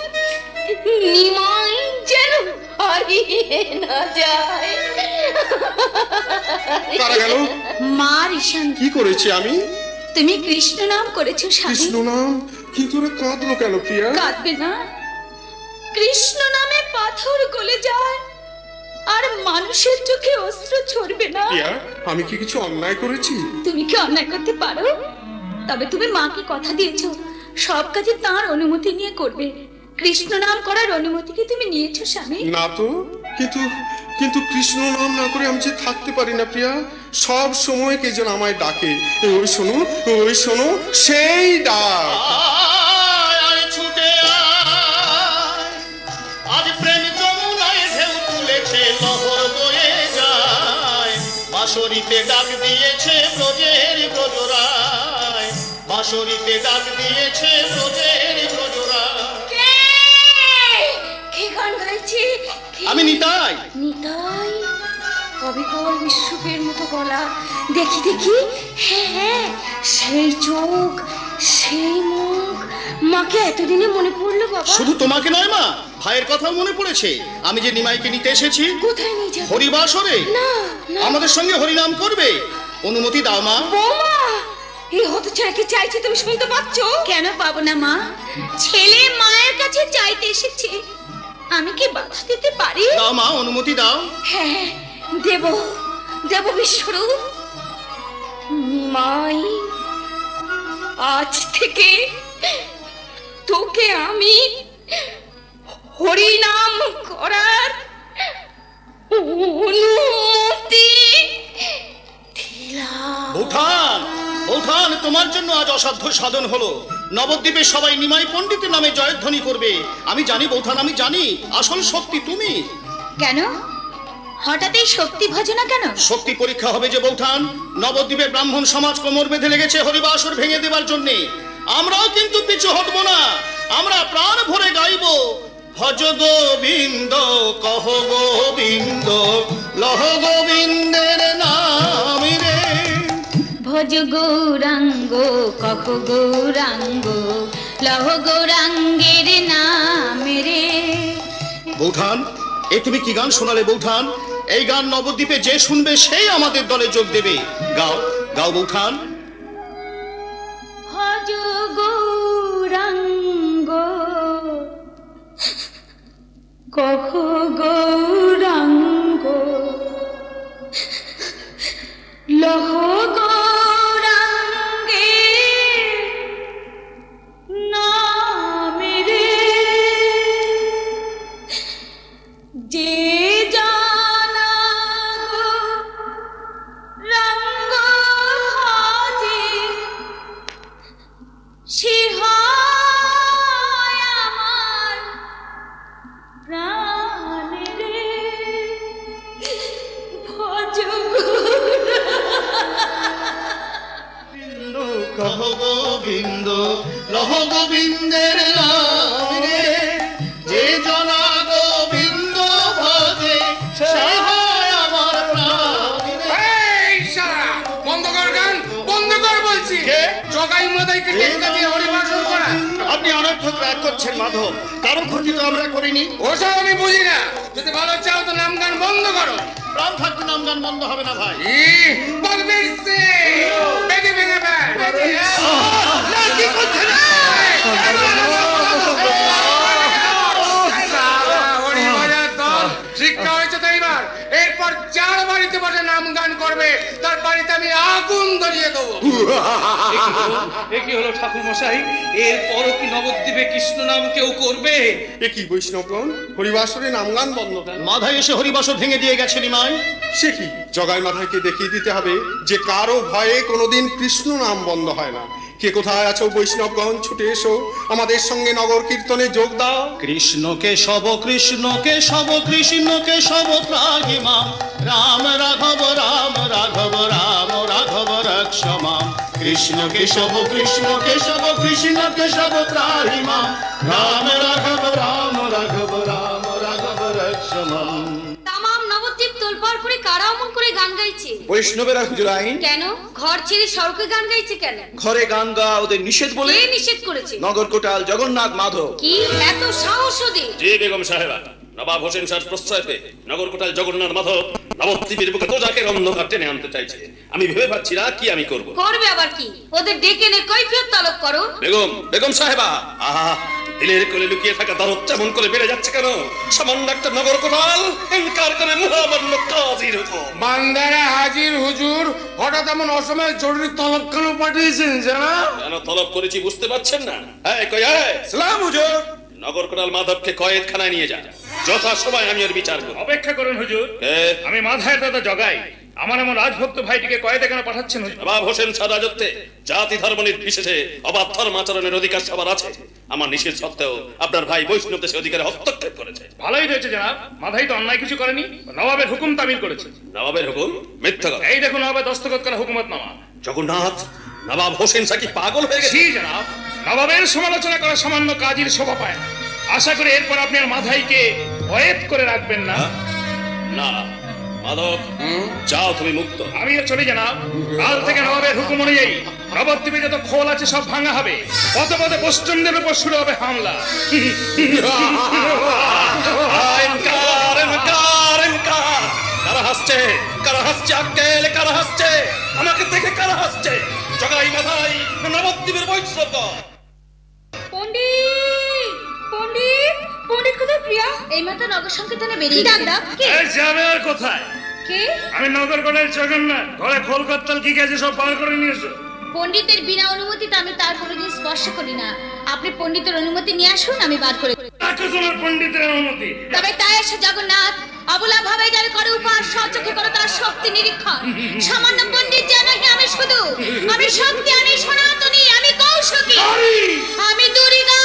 নিমাই যেন হারিয়ে না যায়। কারা গেল? মা ঋষান। কি করেছি আমি? তুমি কৃষ্ণ নাম করেছো স্বামী। কৃষ্ণ নাম? কিন্তু ওরা কাঁদলো কেন প্রিয়া? কাঁদবে না, কৃষ্ণ নামে পাথর গলে যায় আর মানুষের চোখে অশ্রু ঝরবে না। প্রিয়া, আমি কি কিছু অন্যায় করেছি? তুমি কি অন্যায় করতে পারো? তবে তুমি মাকে কথা দিয়েছো সব কাজে তার অনুমতি নিয়ে করবে। কৃষ্ণ নাম করার অনুমতি কি তুমি নিয়েছো স্বামী? না তো, কিন্তু কিন্তু কৃষ্ণ নাম না করে আমি যে থাকতে পারি না প্রিয়া। সব সময় কে যেন আমায় ডাকে, ওই শোনো, ওই শোনো, সেই ডাক। ছুটে আজ প্রেম যমুনায় ঢেউ তুলেছে, লহর বয়ে যায়। বাঁশরীতে ডাক দিয়েছে ব্রজের ব্রজরায়, বাঁশরীতে ডাক দিয়েছে ব্রজের ব্রজরায়। কে গান গাইছে? আমি নিতাই। নিতাই, কবিকল বিশ্বকের মতো গলা। দেখি দেখি, হ্যাঁ হ্যাঁ, সেই চোখ, সেই মুখ। মাকে এতদিনে মনে পড়লো বাবা? শুধু তোমাকে নয় মা, ভাইয়ের কথাও মনে পড়েছে। আমি যে নিমাইকে নিতে এসেছি। কোথায় নিয়ে যাবে? হরিবাসরে। না, আমাদের সঙ্গে হরিনাম করবে, অনুমতি দাও মা। বৌমা, এই হতচ্ছাড়া কি চাইছে তুমি শুনতে পাচ্ছ? কেন পাবো না মা? ছেলে মায়ের কাছে চাইতে এসেছে, আমি কি বাধা দিতে পারি? দাও মা, অনুমতি দাও। হ্যাঁ, দেব দেব বিশ্বরূপ। নিমাই, আজ থেকে তোকে আমি হরিনাম করার অনুমতি দিলাম। বৌঠান, বৌঠান, তোমার জন্য আজ অসাধ্য সাধন হলো। নবদ্বীপে সবাই নিমাই পণ্ডিতের নামে জয়ধ্বনি করবে। আমি জানি বৌঠান, আমি জানি আসল শক্তি তুমি। কেন হঠাৎ এই শক্তি ভজনা কেন? শক্তি পরীক্ষা হবে যে বৌঠান। নবদ্বীপের ব্রাহ্মণ সমাজ কোমর বেঁধে লেগেছে হরিবাসর ভেঙে দেবার জন্যে। আমরাও কিন্তু পিছু হটবো না, আমরা প্রাণ ভরে গাইব। ভজ গোবিন্দ, কহ গোবিন্দ, লহ গোবিন্দের নাম রে। ভজ গৌরাঙ্গ, কহ গৌরাঙ্গ, লহ গৌরাঙ্গের নাম রে। বৌঠান, এ তুমি কি গান শোনালে বৌঠান? এই গান নবদ্বীপে যে শুনবে সেই আমাদের দলে যোগ দেবে। গাও, গাও বৌঠান। ভজ গৌরাঙ্গ, কহ গৌরাঙ্গ লহ গৌরাঙ্গে নামে রে যে জানা রঙ্গ হাজে সে হয় আমার প্রাণে রে ভজ কহ গোবিন্দ লহ গোবিন্দের নামে যে জনা গোবিন্দ ভজে সে হয় আমার প্রাণে। এই শালা, বন্ধ কর গান, বন্ধ কর বলছি। জগাই মাদাইকে টেক্কা দিয়ে হরিবার শুরু করা। আপনি অনর্থক রাগ করছেন মাধব, কারো ক্ষতি তো আমরা করিনি। ওসব আমি বুঝি না। যদি ভালো চাও তো নাম গান বন্ধ করো। প্রাণ থাকতে নাম গান বন্ধ হবে না ভাই। বলবীর সিং বেগে বেগে কি করছেন? শিক্ষা হয়েছে তো এইবার। এরপর যার বাড়িতে বসে নাম গান করবে তার বাড়িতে আমি আগুন ধরিয়ে দেবো। এ কি হলো ঠাকুর মশাই? এরপরও কি নবদ্বীপে কৃষ্ণ নাম কেউ করবে? এ কি বৈষ্ণবগণ, হরিবাসরে নামগান বন্ধ কেন? মাথায় এসে হরিবাসর ভেঙে দিয়ে গেছে নিমাই। সে কি, জগাই মাথাকে দেখিয়ে দিতে হবে যে কারো ভয়ে কোনোদিন কৃষ্ণ নাম বন্ধ হয় না। কে কোথায় আছো বৈষ্ণবগণ, ছুটে এসো আমাদের সঙ্গে নগর কীর্তনে যোগ দাও। কৃষ্ণ কেশব কৃষ্ণ কেশব কৃষ্ণ কেশব ত্রাহি মাম রাম রাঘব রাম রাঘব রাম রাঘব রক্ষ মাম। কৃষ্ণ কেশব কৃষ্ণ কেশব কৃষ্ণ কেশব ত্রাহি মাম রাম রাঘব রাম রাঘব রাম রাঘব রক্ষ মাম। তামাম নবদ্বীপ তোলপাড় করে কারা অমন করে গান গাইছে? বৈষ্ণবেরা হুজুরাইন। কেন ঘর ছেড়ে সড়কে গান গাইছে কেন? ঘরে গান গাওয়া ওদের নিষেধ বলে। কে নিষেধ করেছে? নগর কোটাল জগন্নাথ মাধব। কি এত সাহস ওদের? জি বেগম সাহেবা, নবাব হোসেন শাহর প্রশ্রয় পেয়ে নগরকোটাল জগন্নাথ মাধব নবদ্বীপের বুকে তোজাকের অন্ধকার টেনে আনতে চাইছে। আমি ভেবে পাচ্ছি না কি আমি করব। করবে আবার কি? ওদের ডেকে নে কৈফিয়ত তলব করো। বেগম সাহেবা, আহা, দিলের কোলে লুকিয়ে থাকা দরদ যেমন করে বেড়ে যাচ্ছে কেন? সামান্য একটা নগরকোটাল ইনকার করে মহামান্য কাজীর উপর। বান্দারা হাজির হুজুর। হঠাৎ এমন অসময়ে জরুরি তলব কেন পাঠিয়েছেন জানা? কেন তলব করেছি বুঝতে পারছেন না? হ্যাঁ কই সালাম হুজুর। নগরকোটাল মাধবকে কয়েদখানায় নিয়ে যান, যথা সময় আমি ওর বিচার করব। অপেক্ষা করুন হুজুর, আমি মাধায়ের দাদা জগাই। আমার এমন রাজভক্ত ভাইটিকে কয়েদে কেন পাঠাচ্ছেন হুজুর? নবাব হোসেন শাহ রাজত্বে জাতি ধর্ম নির্বিশেষে অবাধ ধর্ম আচরণের অধিকার সবার আছে। আমার নিষেধ সত্ত্বেও আপনার ভাই বৈষ্ণব দেশে অধিকারে হস্তক্ষেপ করেছে। ভালোই হয়েছে জনাব, মাধাই তো অন্যায় কিছু করেনি, নবাবের হুকুম তামিল করেছে। নবাবের হুকুম? মিথ্যা কথা। এই দেখুন নবাবের দস্তখত করা হুকুমতনামা। জগন্নাথ, নবাব হোসেন শাহ কি পাগল হয়ে গেছে? জি জনাব, নবাবের সমালোচনা করা সামান্য কাজীর শোভা পায় না। আশা করি এরপর আপনি আর মাধাইকে কয়েদ করে রাখবেন না। না মাধব, যাও তুমি মুক্ত। আমি চলে জনাব। কাল থেকে নবাবের হুকুম অনুযায়ী নবদ্বীপে যত খোল আছে সব ভাঙা হবে। পথে পথে পশ্চিমদের উপর শুরু হবে হামলা। কারা হাসছে? কারা হাসছে? আক্কেল কারা হাসছে? আমাকে দেখে কারা হাসছে? জগাই মাথায় নবদ্বীপের বৈষ্ণব। পণ্ডিত পণ্ডিত পণ্ডিত কোথায় প্রিয়া? এইমাত্র নগর সংকীর্তনে বেরিয়ে দাদা। যাবে আর কোথায়? কে? আমি নগরকোটাল জগন্নাথ। ঘরে খোল করতাল কি গেছে সব বার করে নিয়েছো? পণ্ডিতের বিনা অনুমতিতে আমি তার কোনোদিন স্পর্শ করি না। আপনি পণ্ডিতের অনুমতি নিয়ে আসুন, আমি বার করে তোমার পণ্ডিতের অনুমতি। তবে তাই এসে জগন্নাথ অবলা ভাবে যার করে উপাস সচক্ষে করে তার শক্তি নিরীক্ষণ। সামান্য পণ্ডিত জানাই আমি শুধু। আমি শক্তি, আমি সনাতনী, আমি কৌশলী, আমি দুর্গা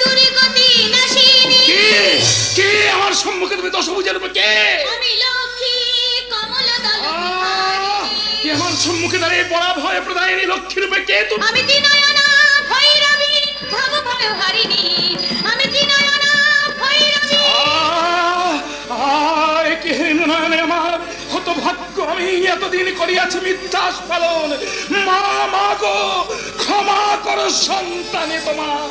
দুর্গতি নাশিনী। কে আমার সম্মুখে? তুমি দশভুজার উপর কে? আমি লক্ষ্মী কমলদল। কে আমার সম্মুখে দাঁড়িয়ে পড়া ভয় প্রদায়িনী লক্ষ্মী রূপে কে তুমি? আমি দিনয়না ভৈরবী ভাব ভাবে হারিণী। আমি দিনয়না ভৈরবী। কে নয়নে আমার হতভাগ্য, আমি এতদিন করিয়াছি মিথ্যা পালন। মা মা গো, ক্ষমা করো সন্তানে তোমার।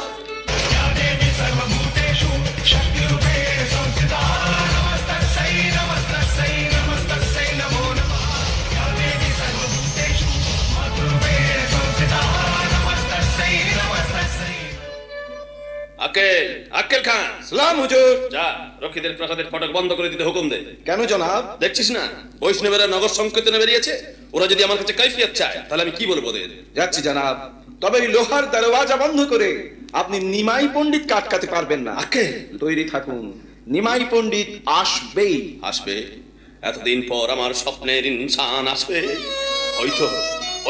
আক্কেল, আক্কেল খান। সালাম হুজুর। যা রক্ষীদের প্রাসাদের ফটক বন্ধ করে দিতে হুকুম দে। কেন জনাব? দেখছিস না বৈষ্ণবেরা নগর সংকীর্তনে বেরিয়েছে। ওরা যদি আমার কাছে কৈফিয়ত চায় তাহলে আমি কি বলবো ওদের? যাচ্ছি জনাব, তবে এই লোহার দরওয়াজা বন্ধ করে আপনি নিমাই পণ্ডিত কাটকাতে পারবেন না। তৈরি থাকুন, নিমাই পণ্ডিত আসবেই। আসবে? এতদিন পর আমার স্বপ্নের ইনসান আসবে।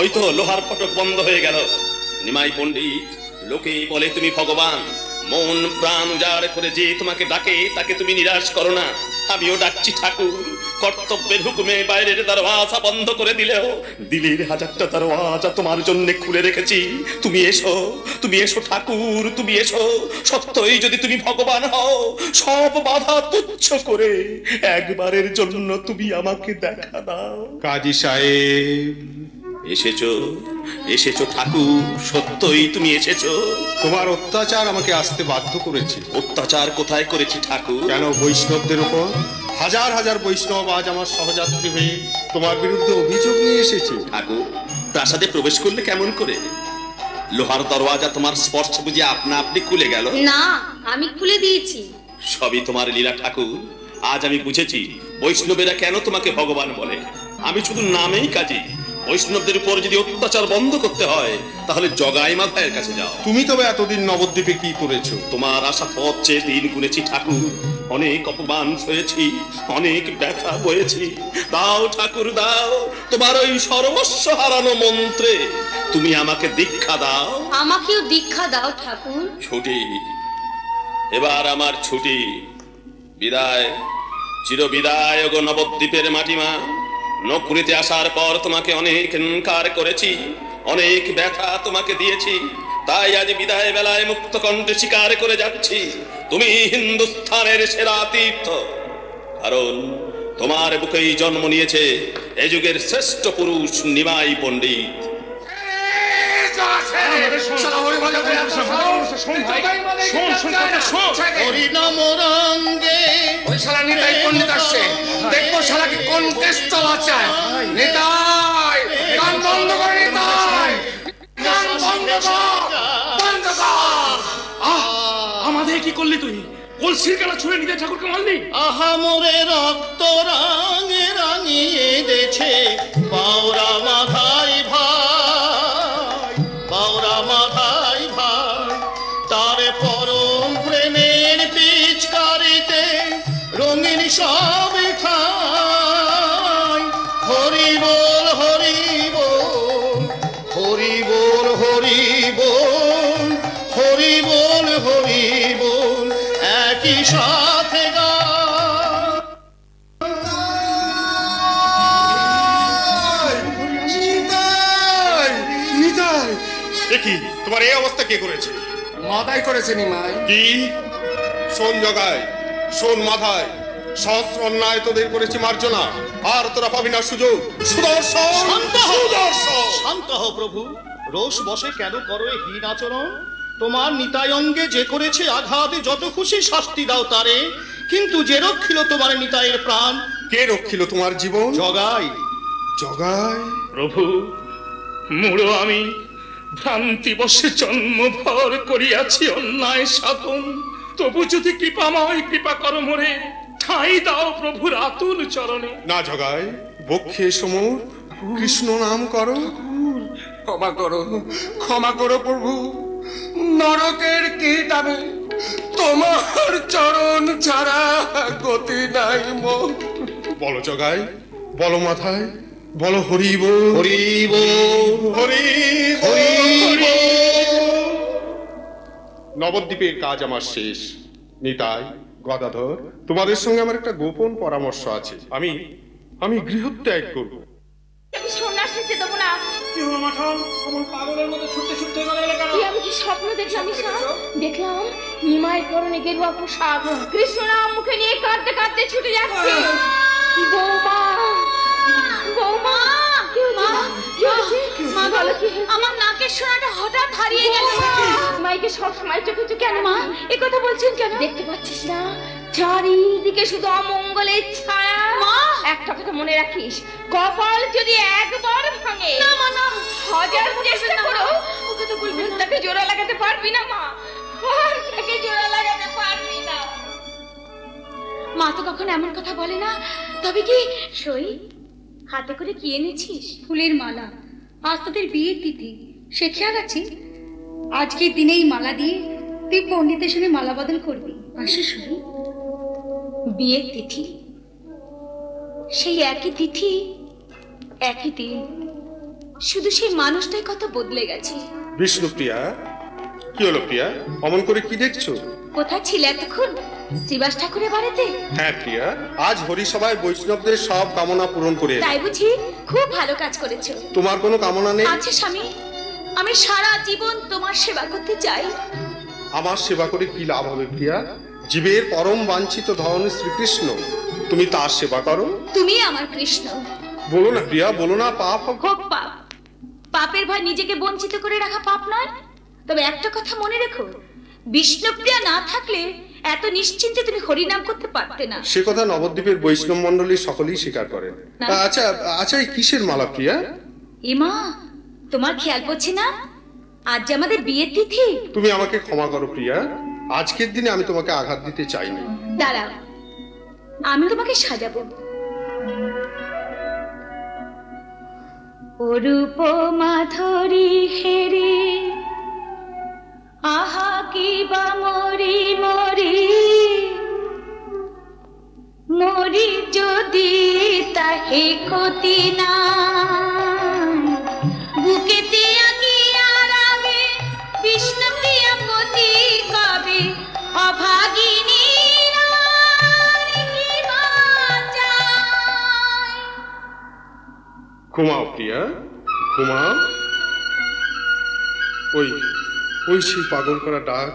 ওই তো লোহার ফটক বন্ধ হয়ে গেল। নিমাই পণ্ডিত, লোকেই বলে তুমি ভগবান, মন প্রাণ উজাড় করে যে তোমাকে ডাকে তাকে তুমি নিরাশ করো না। আমিও ডাকছি ঠাকুর, কর্তব্যের হুকুমে বাইরের দরওয়াজা বন্ধ করে দিলেও দিলের হাজারটা দরওয়াজা তোমার জন্য খুলে রেখেছি। তুমি এসো, তুমি এসো ঠাকুর, তুমি এসো। সত্যই যদি তুমি ভগবান হও, সব বাধা তুচ্ছ করে একবারের জন্য তুমি আমাকে দেখা দাও। কাজী সাহেব, এসেছো ঠাকুর, সত্যই তুমি এসেছো। তোমার অত্যাচার আমাকে আসতে বাধ্য করেছে। অত্যাচার কোথায় করেছি ঠাকুর? কেন বৈষ্ণবদের উপর? হাজার হাজার বৈষ্ণব আজ আমার সহযাত্রী হয়ে তোমার বিরুদ্ধে অভিযোগ নিয়ে এসেছে। ঠাকুর, প্রাসাদে প্রবেশ করলে কেমন করে? লোহার দরওয়াজা তোমার স্পর্শ বুঝে আপনা আপনি খুলে গেল? না, আমি খুলে দিয়েছি। সবই তোমার লীলা ঠাকুর। আজ আমি বুঝেছি বৈষ্ণবেরা কেন তোমাকে ভগবান বলে। আমি শুধু নামেই কাজী। বৈষ্ণবদের উপর যদি অত্যাচার বন্ধ করতে হয় তাহলে জগাই মাথায়ের কাছে যাও। তুমি তবে এতদিন নবদ্বীপে কি করেছো? তোমার আশা পথ চেয়ে দিন গুনেছি ঠাকুর। অনেক অপমান সয়েছি, অনেক ব্যথা বয়েছি। দাও ঠাকুর দাও, তোমার ওই সর্বস্ব হারানো মন্ত্রে তুমি আমাকে দীক্ষা দাও। আমাকেও দীক্ষা দাও ঠাকুর। ছুটি, এবার আমার ছুটি। বিদায়, চির বিদায় গো নবদ্বীপের মাটিমা। নকুড়িতে আসার পর তোমাকে অনেক ইনকার করেছি, অনেক ব্যথা তোমাকে দিয়েছি। তাই আজ বিদায় বেলায় মুক্ত কণ্ঠে স্বীকার করে যাচ্ছি তুমি হিন্দুস্থানের সেরা তীর্থ। কারণ তোমার বুকেই জন্ম নিয়েছে এ যুগের শ্রেষ্ঠ পুরুষ নিমাই পণ্ডিত। ওই শালা নিতাই পণ্ডিত আসছে, দেখবো শালাকে কোন কেস চালাচ্ছে। নিতাই, কান বন্ধ কর নিতাই, কান বন্ধ কর, বন্ধ কর। আমাদের কি করলি তুই? কলসির কালা ছুঁড়ে নিতে ঠাকুরকে মারলি? আহা মোরে রক্ত রাঙে রাঙিয়ে দেছে বাউরা মাথায় ভাই, বাউরা মাথায় ভাই। তার পরম প্রেমের পিচকারিতে রঙিন সব ঠাই। হরি বল হরি বল, হরি বল হরি বল, হরি বল হরি বল, একই সাথে দেখি তোমার এই অবস্থা কে করেছে? মাথায় করেছে নিমাই। কি? শোন জগাই, শোন মাথায়, সহস্র অন্যায় তোদের করেছি মার্জনা, আর তোরা পাবি না সুযোগ। সুদর্শন, সুদর্শন। শান্ত হও প্রভু, রোষ বসে কেন করো এ হীন আচরণ? তোমার নিতাই অঙ্গে যে করেছে আঘাতে যত খুশি শাস্তি দাও তারে, কিন্তু যে রক্ষিল তোমার নিতাইয়ের প্রাণ। কে রক্ষিল তোমার জীবন? জগাই। জগাই? প্রভু, মুড়ো আমি ভ্রান্তি বসে জন্মভর করিয়াছি অন্যায় সাধন। তবু যদি কৃপাময় কৃপা করো মোরে, ঠাঁই দাও প্রভুর আতুল চরণে। না জগাই, বক্ষে সমর, কৃষ্ণ নাম করো। ক্ষমা করো, ক্ষমা করো প্রভু। নরকের কীট আমি, তোমার চরণ ছাড়া গতি নাই মোর। বলো জগাই, বলো মাথায়, বলো হরি বল, হরি বল, হরি হরি বল। নবদ্বীপের কাজ আমার শেষ। নিতাই, গদাধর, তোমাদের সঙ্গে আমার একটা গোপন পরামর্শ আছে। আমি গৃহত্যাগ করব। আমি সন্ন্যাসীতে দেবো না। কি হলো মাঠান? আমার পাগলের মতো ছুটতে ছুটতে গেলে কেন? আমি কি স্বপ্ন দেখলাম? দেখলাম নিমাইয়ের পরনে গেরুয়া পোশাক, কৃষ্ণ নাম মুখে নিয়ে কাঁদতে কাঁদতে ছুটে যাচ্ছে। বৌমা, বৌমা, মা বলো কি? আমার নাকের সোনাটা হঠাৎ হারিয়ে গেল। মাইকে সবসময় চোখে চোখে কেন মা এ কথা বলছেন কেন? দেখতে পাচ্ছিস না চারিদিকে শুধু অমঙ্গলের ছায়া? মা, একটা কথা মনে রাখিস, কপাল যদি একবার ভাঙে, না মা না, হাজার চেষ্টা করো ওকে তো বলবেন তাকে জোড়া লাগাতে পারবি না মা। কখন থেকে জোড়া লাগাতে পারবি না। মা তো কখনো এমন কথা বলে না। তবে কি সই হাতে করে কি এনেছিস? ফুলের মালা। আজ তোদের বিয়ের তিথি, সে খেয়াল আছে? আজকের দিনেই মালা দিয়ে তুই পণ্ডিতের সঙ্গে মালা বদল করবি। আসিস সই। বিয়ের তিথি, সেই একই তিথি একই দিন, শুধু সেই মানুষটাই কত বদলে গেছে। বিষ্ণুপ্রিয়া, কি হলো প্রিয়া? অমন করে কি দেখছো? কোথায় ছিলে এতক্ষণ? শ্রীবাস ঠাকুরের বাড়িতে? হ্যাঁ প্রিয়া, আজ হরিসভায় বৈষ্ণবদের সব কামনা পূরণ করে এলাম। তাই বুঝি? খুব ভালো কাজ করেছো। তোমার কোনো কামনা নেই? আছে স্বামী, আমি সারা জীবন তোমার সেবা করতে চাই। আমার সেবা করে কি লাভ হবে প্রিয়া? জীবের পরম বাঞ্ছিত ধন শ্রীকৃষ্ণ, তুমি তার সেবা করো। তুমি আমার কৃষ্ণ। বলো না প্রিয়া, বলো না। পাপ হোক পাপ, পাপের ভয় নিজেকে বঞ্চিত করে রাখা পাপ নয়। তবে একটা কথা মনে রেখো, বিষ্ণুপ্রিয়া না থাকলে এত নিশ্চিন্তে তুমি হরিনাম করতে পারতে না। সে কথা নবদ্বীপের বৈষ্ণব মণ্ডলী সকলেই স্বীকার করেন। আচ্ছা আচ্ছা, এই কিসের মালা প্রিয়া? এমা, তোমার খেয়াল পড়ছে না আজ যে আমাদের বিয়ের তিথি? তুমি আমাকে ক্ষমা করো প্রিয়া, আজকের দিনে আমি তোমাকে আঘাত দিতে চাইনি। দাঁড়াও, আমি তোমাকে সাজাবো। অরূপ মাধুরী হেরে আহা কি বা মরি মরি মরি যদি তাহে ক্ষতি না বুকেতে আকি আরামে বিষ্ণুপ্রিয়া পতি কবে অভাগিনী ঘুমাও প্রিয়া, ঘুমাও। ওই ওই সেই পাগল করা ডাক,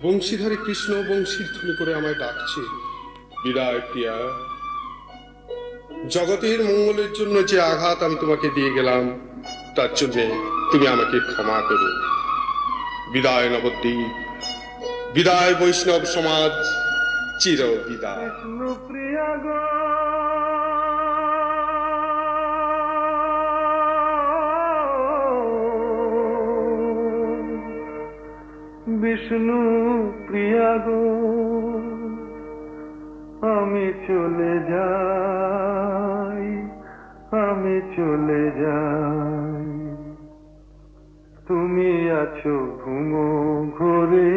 বংশীধারী কৃষ্ণ বংশীর ধ্বনি করে আমায় ডাকছে। বিদায় প্রিয়া, জগতের মঙ্গলের জন্য যে আঘাত আমি তোমাকে দিয়ে গেলাম, তার জন্য তুমি আমাকে ক্ষমা করো। বিদায় নবদ্বীপ, বিদায় বৈষ্ণব সমাজ, চির বিদায়। বিষ্ণু প্রিয়া গো, আমি চলে যাই, আমি চলে যাই। তুমি আছো ঘুমো ঘরে,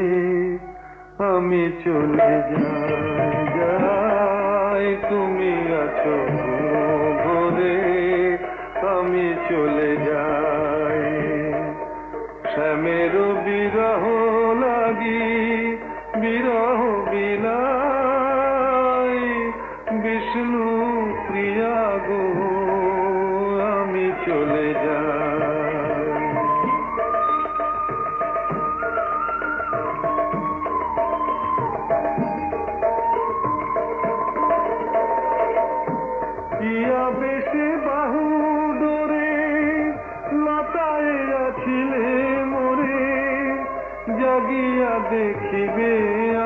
আমি চলে যাই যাই। তুমি আছো ঘুমো ঘরে, আমি চলে যাই। শ্যামের বিরহ লাগি বিরহ বিলাই, বিষ্ণু প্রিয়া গো, আমি চলে যাই। ইয়া বেশে বাহু ডোরে লতায় আছিলে মোরে, জাগিয়া দেখিবে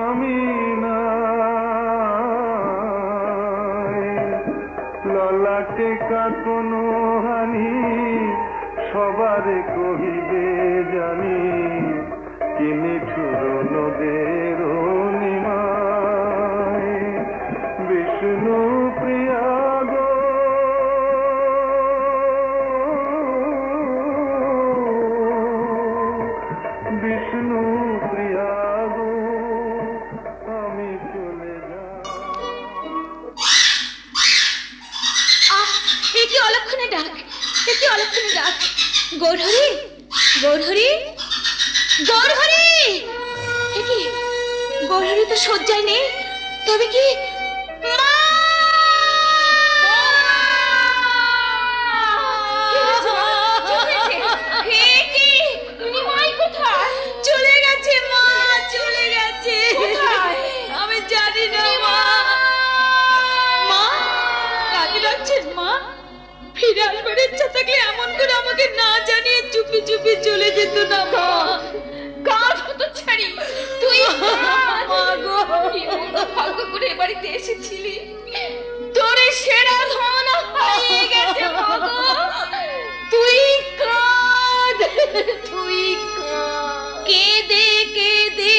আমি না। ললাটে কাকনো হানি সবারে কহিবে জানি, কিনি ঠুর নদের নিমায়। বিষ্ণু প্রিয়া গো, বিষ্ণু প্রিয়া গো, আমি চলে যাই। এ কি অলক্ষণে ডাক, এ কি অলক্ষণে ডাক! গৌরহরি, গৌরহরি, গৌরহরি! এ কি, গৌরহরি তো শয্যায় নেই। তবে কি মা! চলে গেছে মা, চলে গেছে। আমি জানি না মা। মা, কাকে ডাকছেন মা? ফিরে আসবার ইচ্ছা থাকলে এমন করে আমাকে না জানিয়ে চুপি চুপি চলে যেত না মা। কাজ হতো ছাড়ি, তুই ভাগ্য করে এ বাড়িতে এসেছিলি, তোর সেরা ধন হারিয়ে গেছে। তুই কাঁদ, তুই কাঁদ। কেঁদে কেঁদে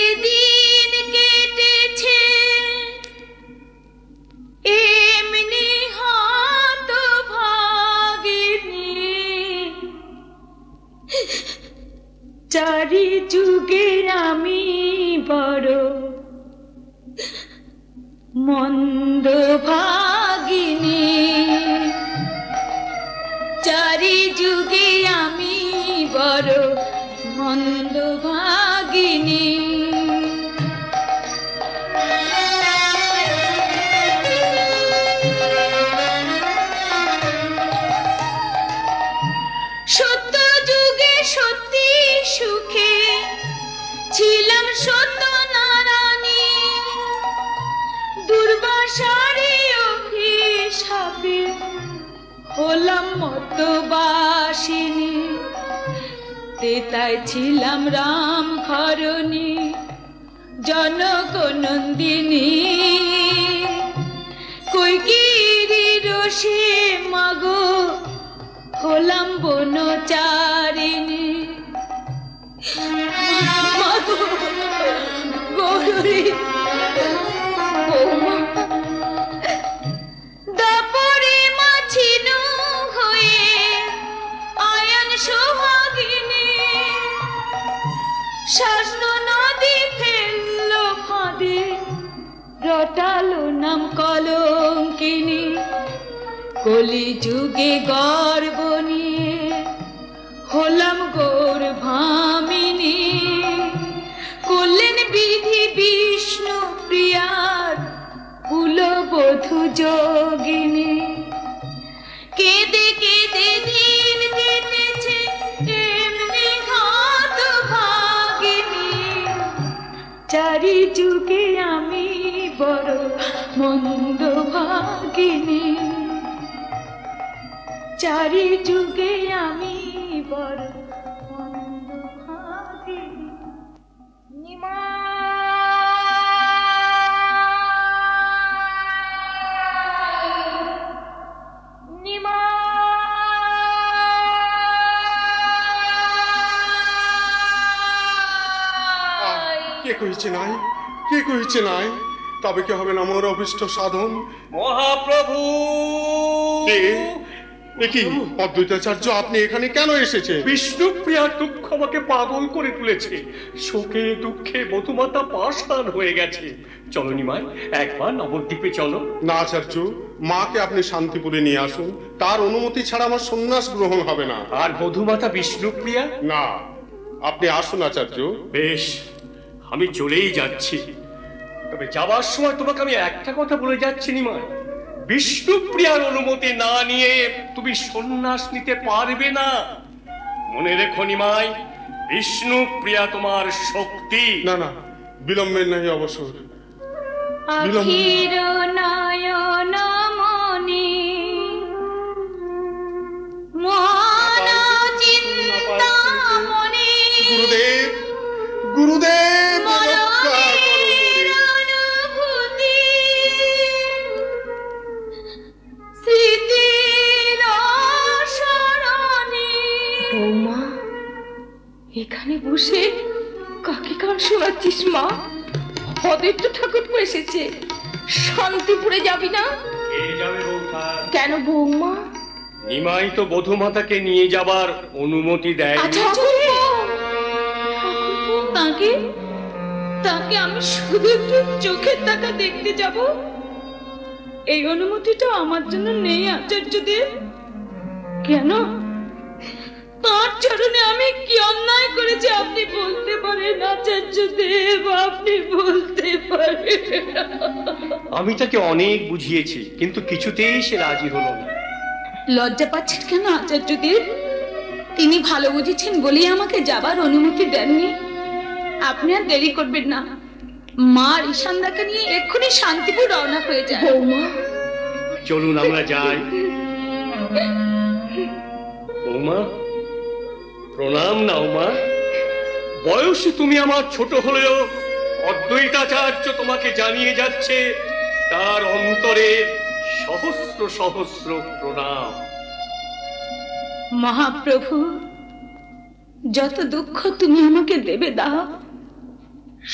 চারি যুগে আমি বড় মন্দ ভাগিনী, চারি যুগে আমি বড় মন্দ ভাগিনী। সত্য যুগে সত্যি সুখে ছিলাম সত্য নারায়ণী, দুর্বাসারে অভিশাপে হলাম মতবাসিনী, তেতায় ছিলাম রাম ঘরণী জনক নন্দিনী, কৈকেয়ীর রোষে মাগো হলাম বনচারিণী। গৌরী দাপরে মাছিনু হয়ে আয়ান সোহাগিনী, শাস্ন নদী ফেলল ফাঁদে রটালো নাম কলঙ্কিনী, কলি যুগে গর্ব নিয়ে হলাম গৌরভামিনী, করলেন বিধি বিষ্ণু প্রিয়ার কুলবধূ যোগিনী, কেঁদে কেঁদে দিন কেটেছে এমনি ঘাত ভাগিনী, চারি যুগে আমি বড় মন্দ ভাগিনী, চারি যুগে আমি বড় মন্দ ভাগিনী। কে কইছে নাই, কে কইছে নাই, তবে কি হবে না মোর অভিষ্ট সাধন? মহাপ্রভু কি অদ্বৈতাচার্য, আপনি এখানে কেন এসেছেন? বিষ্ণুপ্রিয়ার দুঃখ আমাকে পাগল করে তুলেছে, শোকে দুঃখে মধুমাতা পাষাণ হয়ে গেছে। চলো নিমাই, একবার নবদ্বীপে চলো। না আচার্য, মাকে আপনি শান্তিপুরে নিয়ে আসুন, তার অনুমতি ছাড়া আমার সন্ন্যাস গ্রহণ হবে না। আর মধুমাতা বিষ্ণুপ্রিয়া? না, আপনি আসুন আচার্য। বেশ, আমি চলেই যাচ্ছি, তবে যাবার সময় তোমাকে আমি একটা কথা বলে যাচ্ছি নিমাই, বিষ্ণুপ্রিয়ার অনুমতি না নিয়ে তুমি সন্ন্যাস নিতে পারবে না। মনে রেখো নিমাই, বিষ্ণুপ্রিয়া তোমার শক্তি। না না, বিলম্বের নাই অবসর। আখির নয়ন মনি মন চিন্তামণি, গুরুদেব গুরুদেব রক্ষা বৌমা, এখানে বসে কাকে গান শোনাচ্ছিস মা? হদের তো ঠাকুর এসেছে, শান্তিপুরে যাবি না? কেন বৌমা? নিমাই তো বধূমাতাকে নিয়ে যাবার অনুমতি দেয়। তাকে তাকে আমি শুধু একটু চোখের দেখা দেখতে যাব, এই অনুমতিটা আমার জন্য নেই আচার্যদেব। কেন? তার চরণে আমি কি অন্যায় করেছি আপনি বলতে পারেন আচার্যদেব, আপনি বলতে পারেন। আমি তাকে অনেক বুঝিয়েছি, কিন্তু কিছুতেই সে রাজি হলো না। লজ্জা পাচ্ছেন কেন আচার্যদেব? তিনি ভালো বুঝেছেন বলেই আমাকে যাবার অনুমতি দেননি। আপনি আর দেরি করবেন না, মা ঈশানদাকে নিয়ে এক্ষুনি শান্তিপুর রওনা হয়ে যায়। বৌমা চলুন আমরা যাই। বৌমা প্রণাম নাও মা, বয়সে তুমি আমার ছোট হলেও অদ্বৈতাচার্য তোমাকে জানিয়ে যাচ্ছে তার অন্তরে সহস্র সহস্র প্রণাম। মহাপ্রভু, যত দুঃখ তুমি আমাকে দেবে দাও,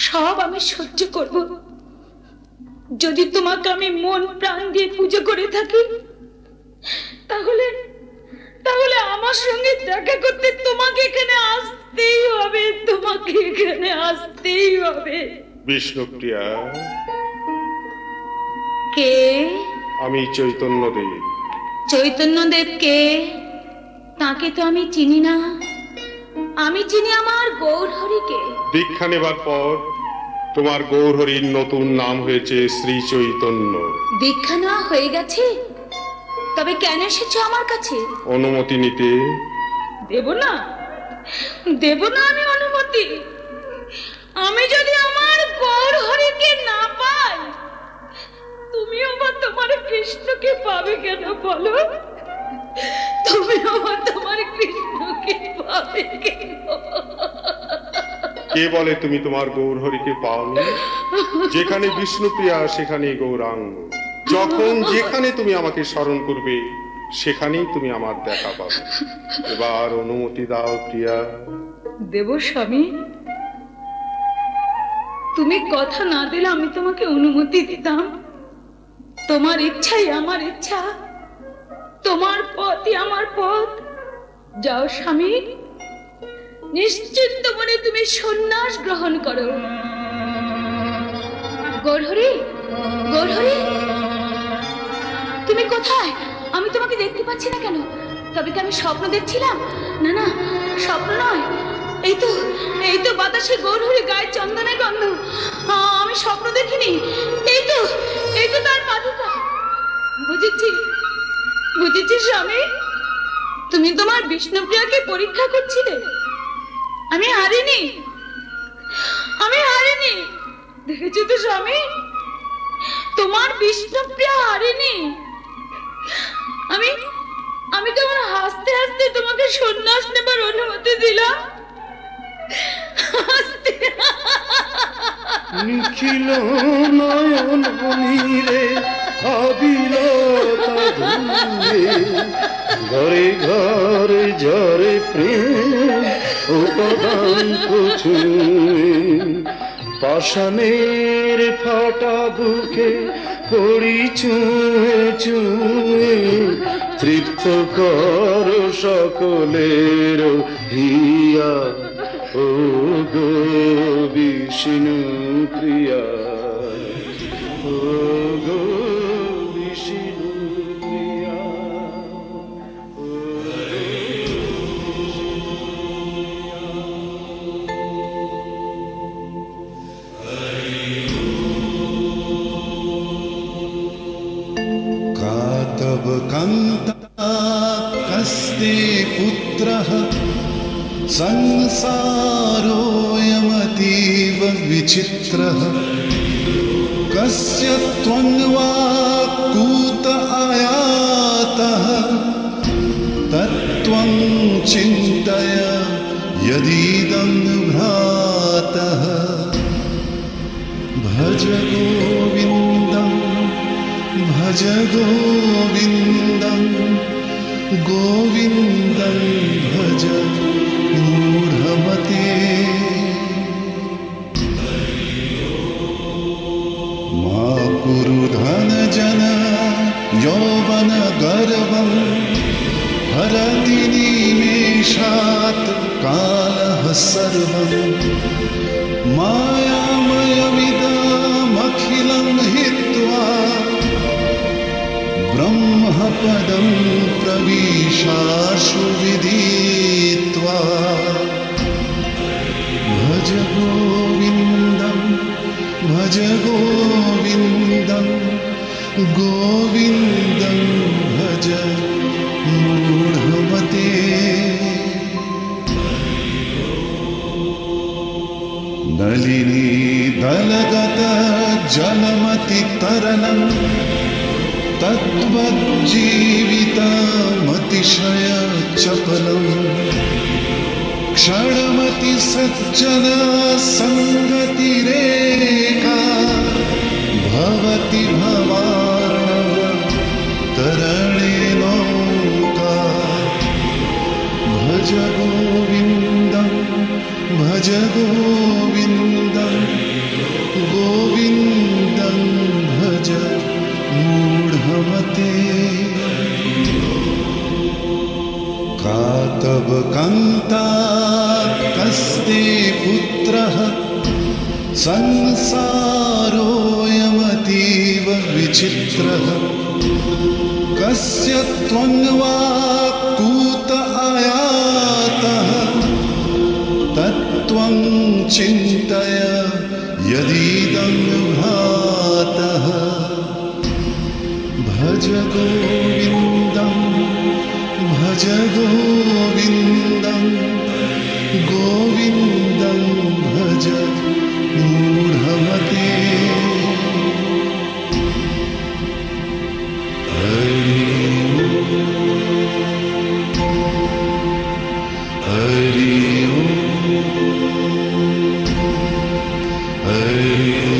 সব আমি সহ্য করব, যদি তোমাকে আমি মন প্রাণ দিয়ে পুজো করে থাকি। তাহলে তাহলে আমার আমার সঙ্গে দেখা করতে তোমাকে এখানে আসতেই হবে, তোমাকে এখানে আসতেই হবে। বিষ্ণুপ্রিয়া, কে? আমি চৈতন্যদেব। চৈতন্যদেব কে? তাকে তো আমি চিনি না। আমি চিনি আমার গৌরহরিকে। দীক্ষা নেবার পর তোমার গৌরহরির নতুন নাম হয়েছে শ্রী চৈতন্য। দীক্ষা নেওয়া হয়ে গেছে? তবে কেন এসেছো আমার কাছে? অনুমতি নিতে। দেব না, দেব না আমি অনুমতি। আমি যদি আমার গৌরহরিকে না পাই, তুমি আবার তোমার কৃষ্ণকে পাবে কেন বলো? তুমি আবার তোমার কৃষ্ণকে পাবে কেন? কে বলে তুমি তোমার গৌরহরিকে পাওনি? যেখানে বিষ্ণুপ্রিয়া সেখানেই গৌরাঙ্গ। যখন যেখানে তুমি আমাকে স্মরণ করবে সেখানেই তুমি আমার দেখা পাবে। এবার অনুমতি দাও প্রিয়া। দেব স্বামী, তুমি কথা না দিলে আমি তোমাকে অনুমতি দিতাম। তোমার ইচ্ছাই আমার ইচ্ছা, তোমার পথই আমার পথ। যাও স্বামী, নিশ্চিন্ত মনে তুমি সন্ন্যাস গ্রহণ করো। গৌরহরি, গৌরহরি, তুমি কোথায়? আমি তোমাকে দেখতে পাচ্ছি না কেন? তবে কি আমি স্বপ্ন দেখছিলাম? না না, স্বপ্ন নয়। এই তো, এই তো বাতাসে গৌরহরি গায়ে চন্দনের গন্ধ। আমি স্বপ্ন দেখিনি। এই তো, এই তো তার পাদুকা। বুঝেছি, বুঝেছি স্বামী, তুমি তোমার বিষ্ণুপ্রিয়াকে পরীক্ষা করছিলে। আমি হারিনি, আমি হারিনি। দেখেছো তো স্বামী, তোমার বিষ্ণুপ্রিয়া হারিনি। আমি আমি তোমার হাসতে হাসতে তোমাকে সন্ন্যাস নেবার অনুমতি দিলাম। নিখিল নয়ন মনিরে আবিলতা ধুয়ে, ঘরে ঘরে ঝরে প্রেম উপাদান ছুঁয়ে, পাষাণের ফাটা বুকে পড়ি চুঁয়ে চুঁয়ে, তৃপ্ত কর সকলের হিয়া ও গো বিষ্ণু প্রিয়া, ও গো বিষ্ণু প্রিয়া। तब कान्ता कस्ते पुत्रः संसारोऽयमतीव विचित्रः, कस्य त्वन्वा कूत आयातः, तत्त्वं चिन्तय यदीदं भ्रातः। भज गोविन्दं, भज गोविन्दं, गोविन्दं भज मूढमते। मा कुरु धनजन यौवन गर्वं, हरति निमेषात् कालः सर्वं। मायामयमिदमखिलं हित्वा, ब्रह्मपदं प्रविशाशु विदित्वा। भज गोविन्दं, भज गोविन्दं, गोविन्दं भज मूढमते। नलिनी दलगत जलमतितरणं, तद्वज्जीवितमतिशय चपलं। क्षणमति सज्जन संगतिरेका, भवति भवार्णव तरणे नौका। भज गोविन्दं, भज गोविन्दं, गोविन्दं भज मूढमते। का तव कान्ता कस्ते पुत्रः संसारोऽयमतीव विचित्रः कस्य त्वं वा कूत आयातः तत्त्वं चिन्तय यदीदं भ्रातः भज गोविन्दं भज गोविन्दं गोविन्दं भज मूढमते हरि हरि हरि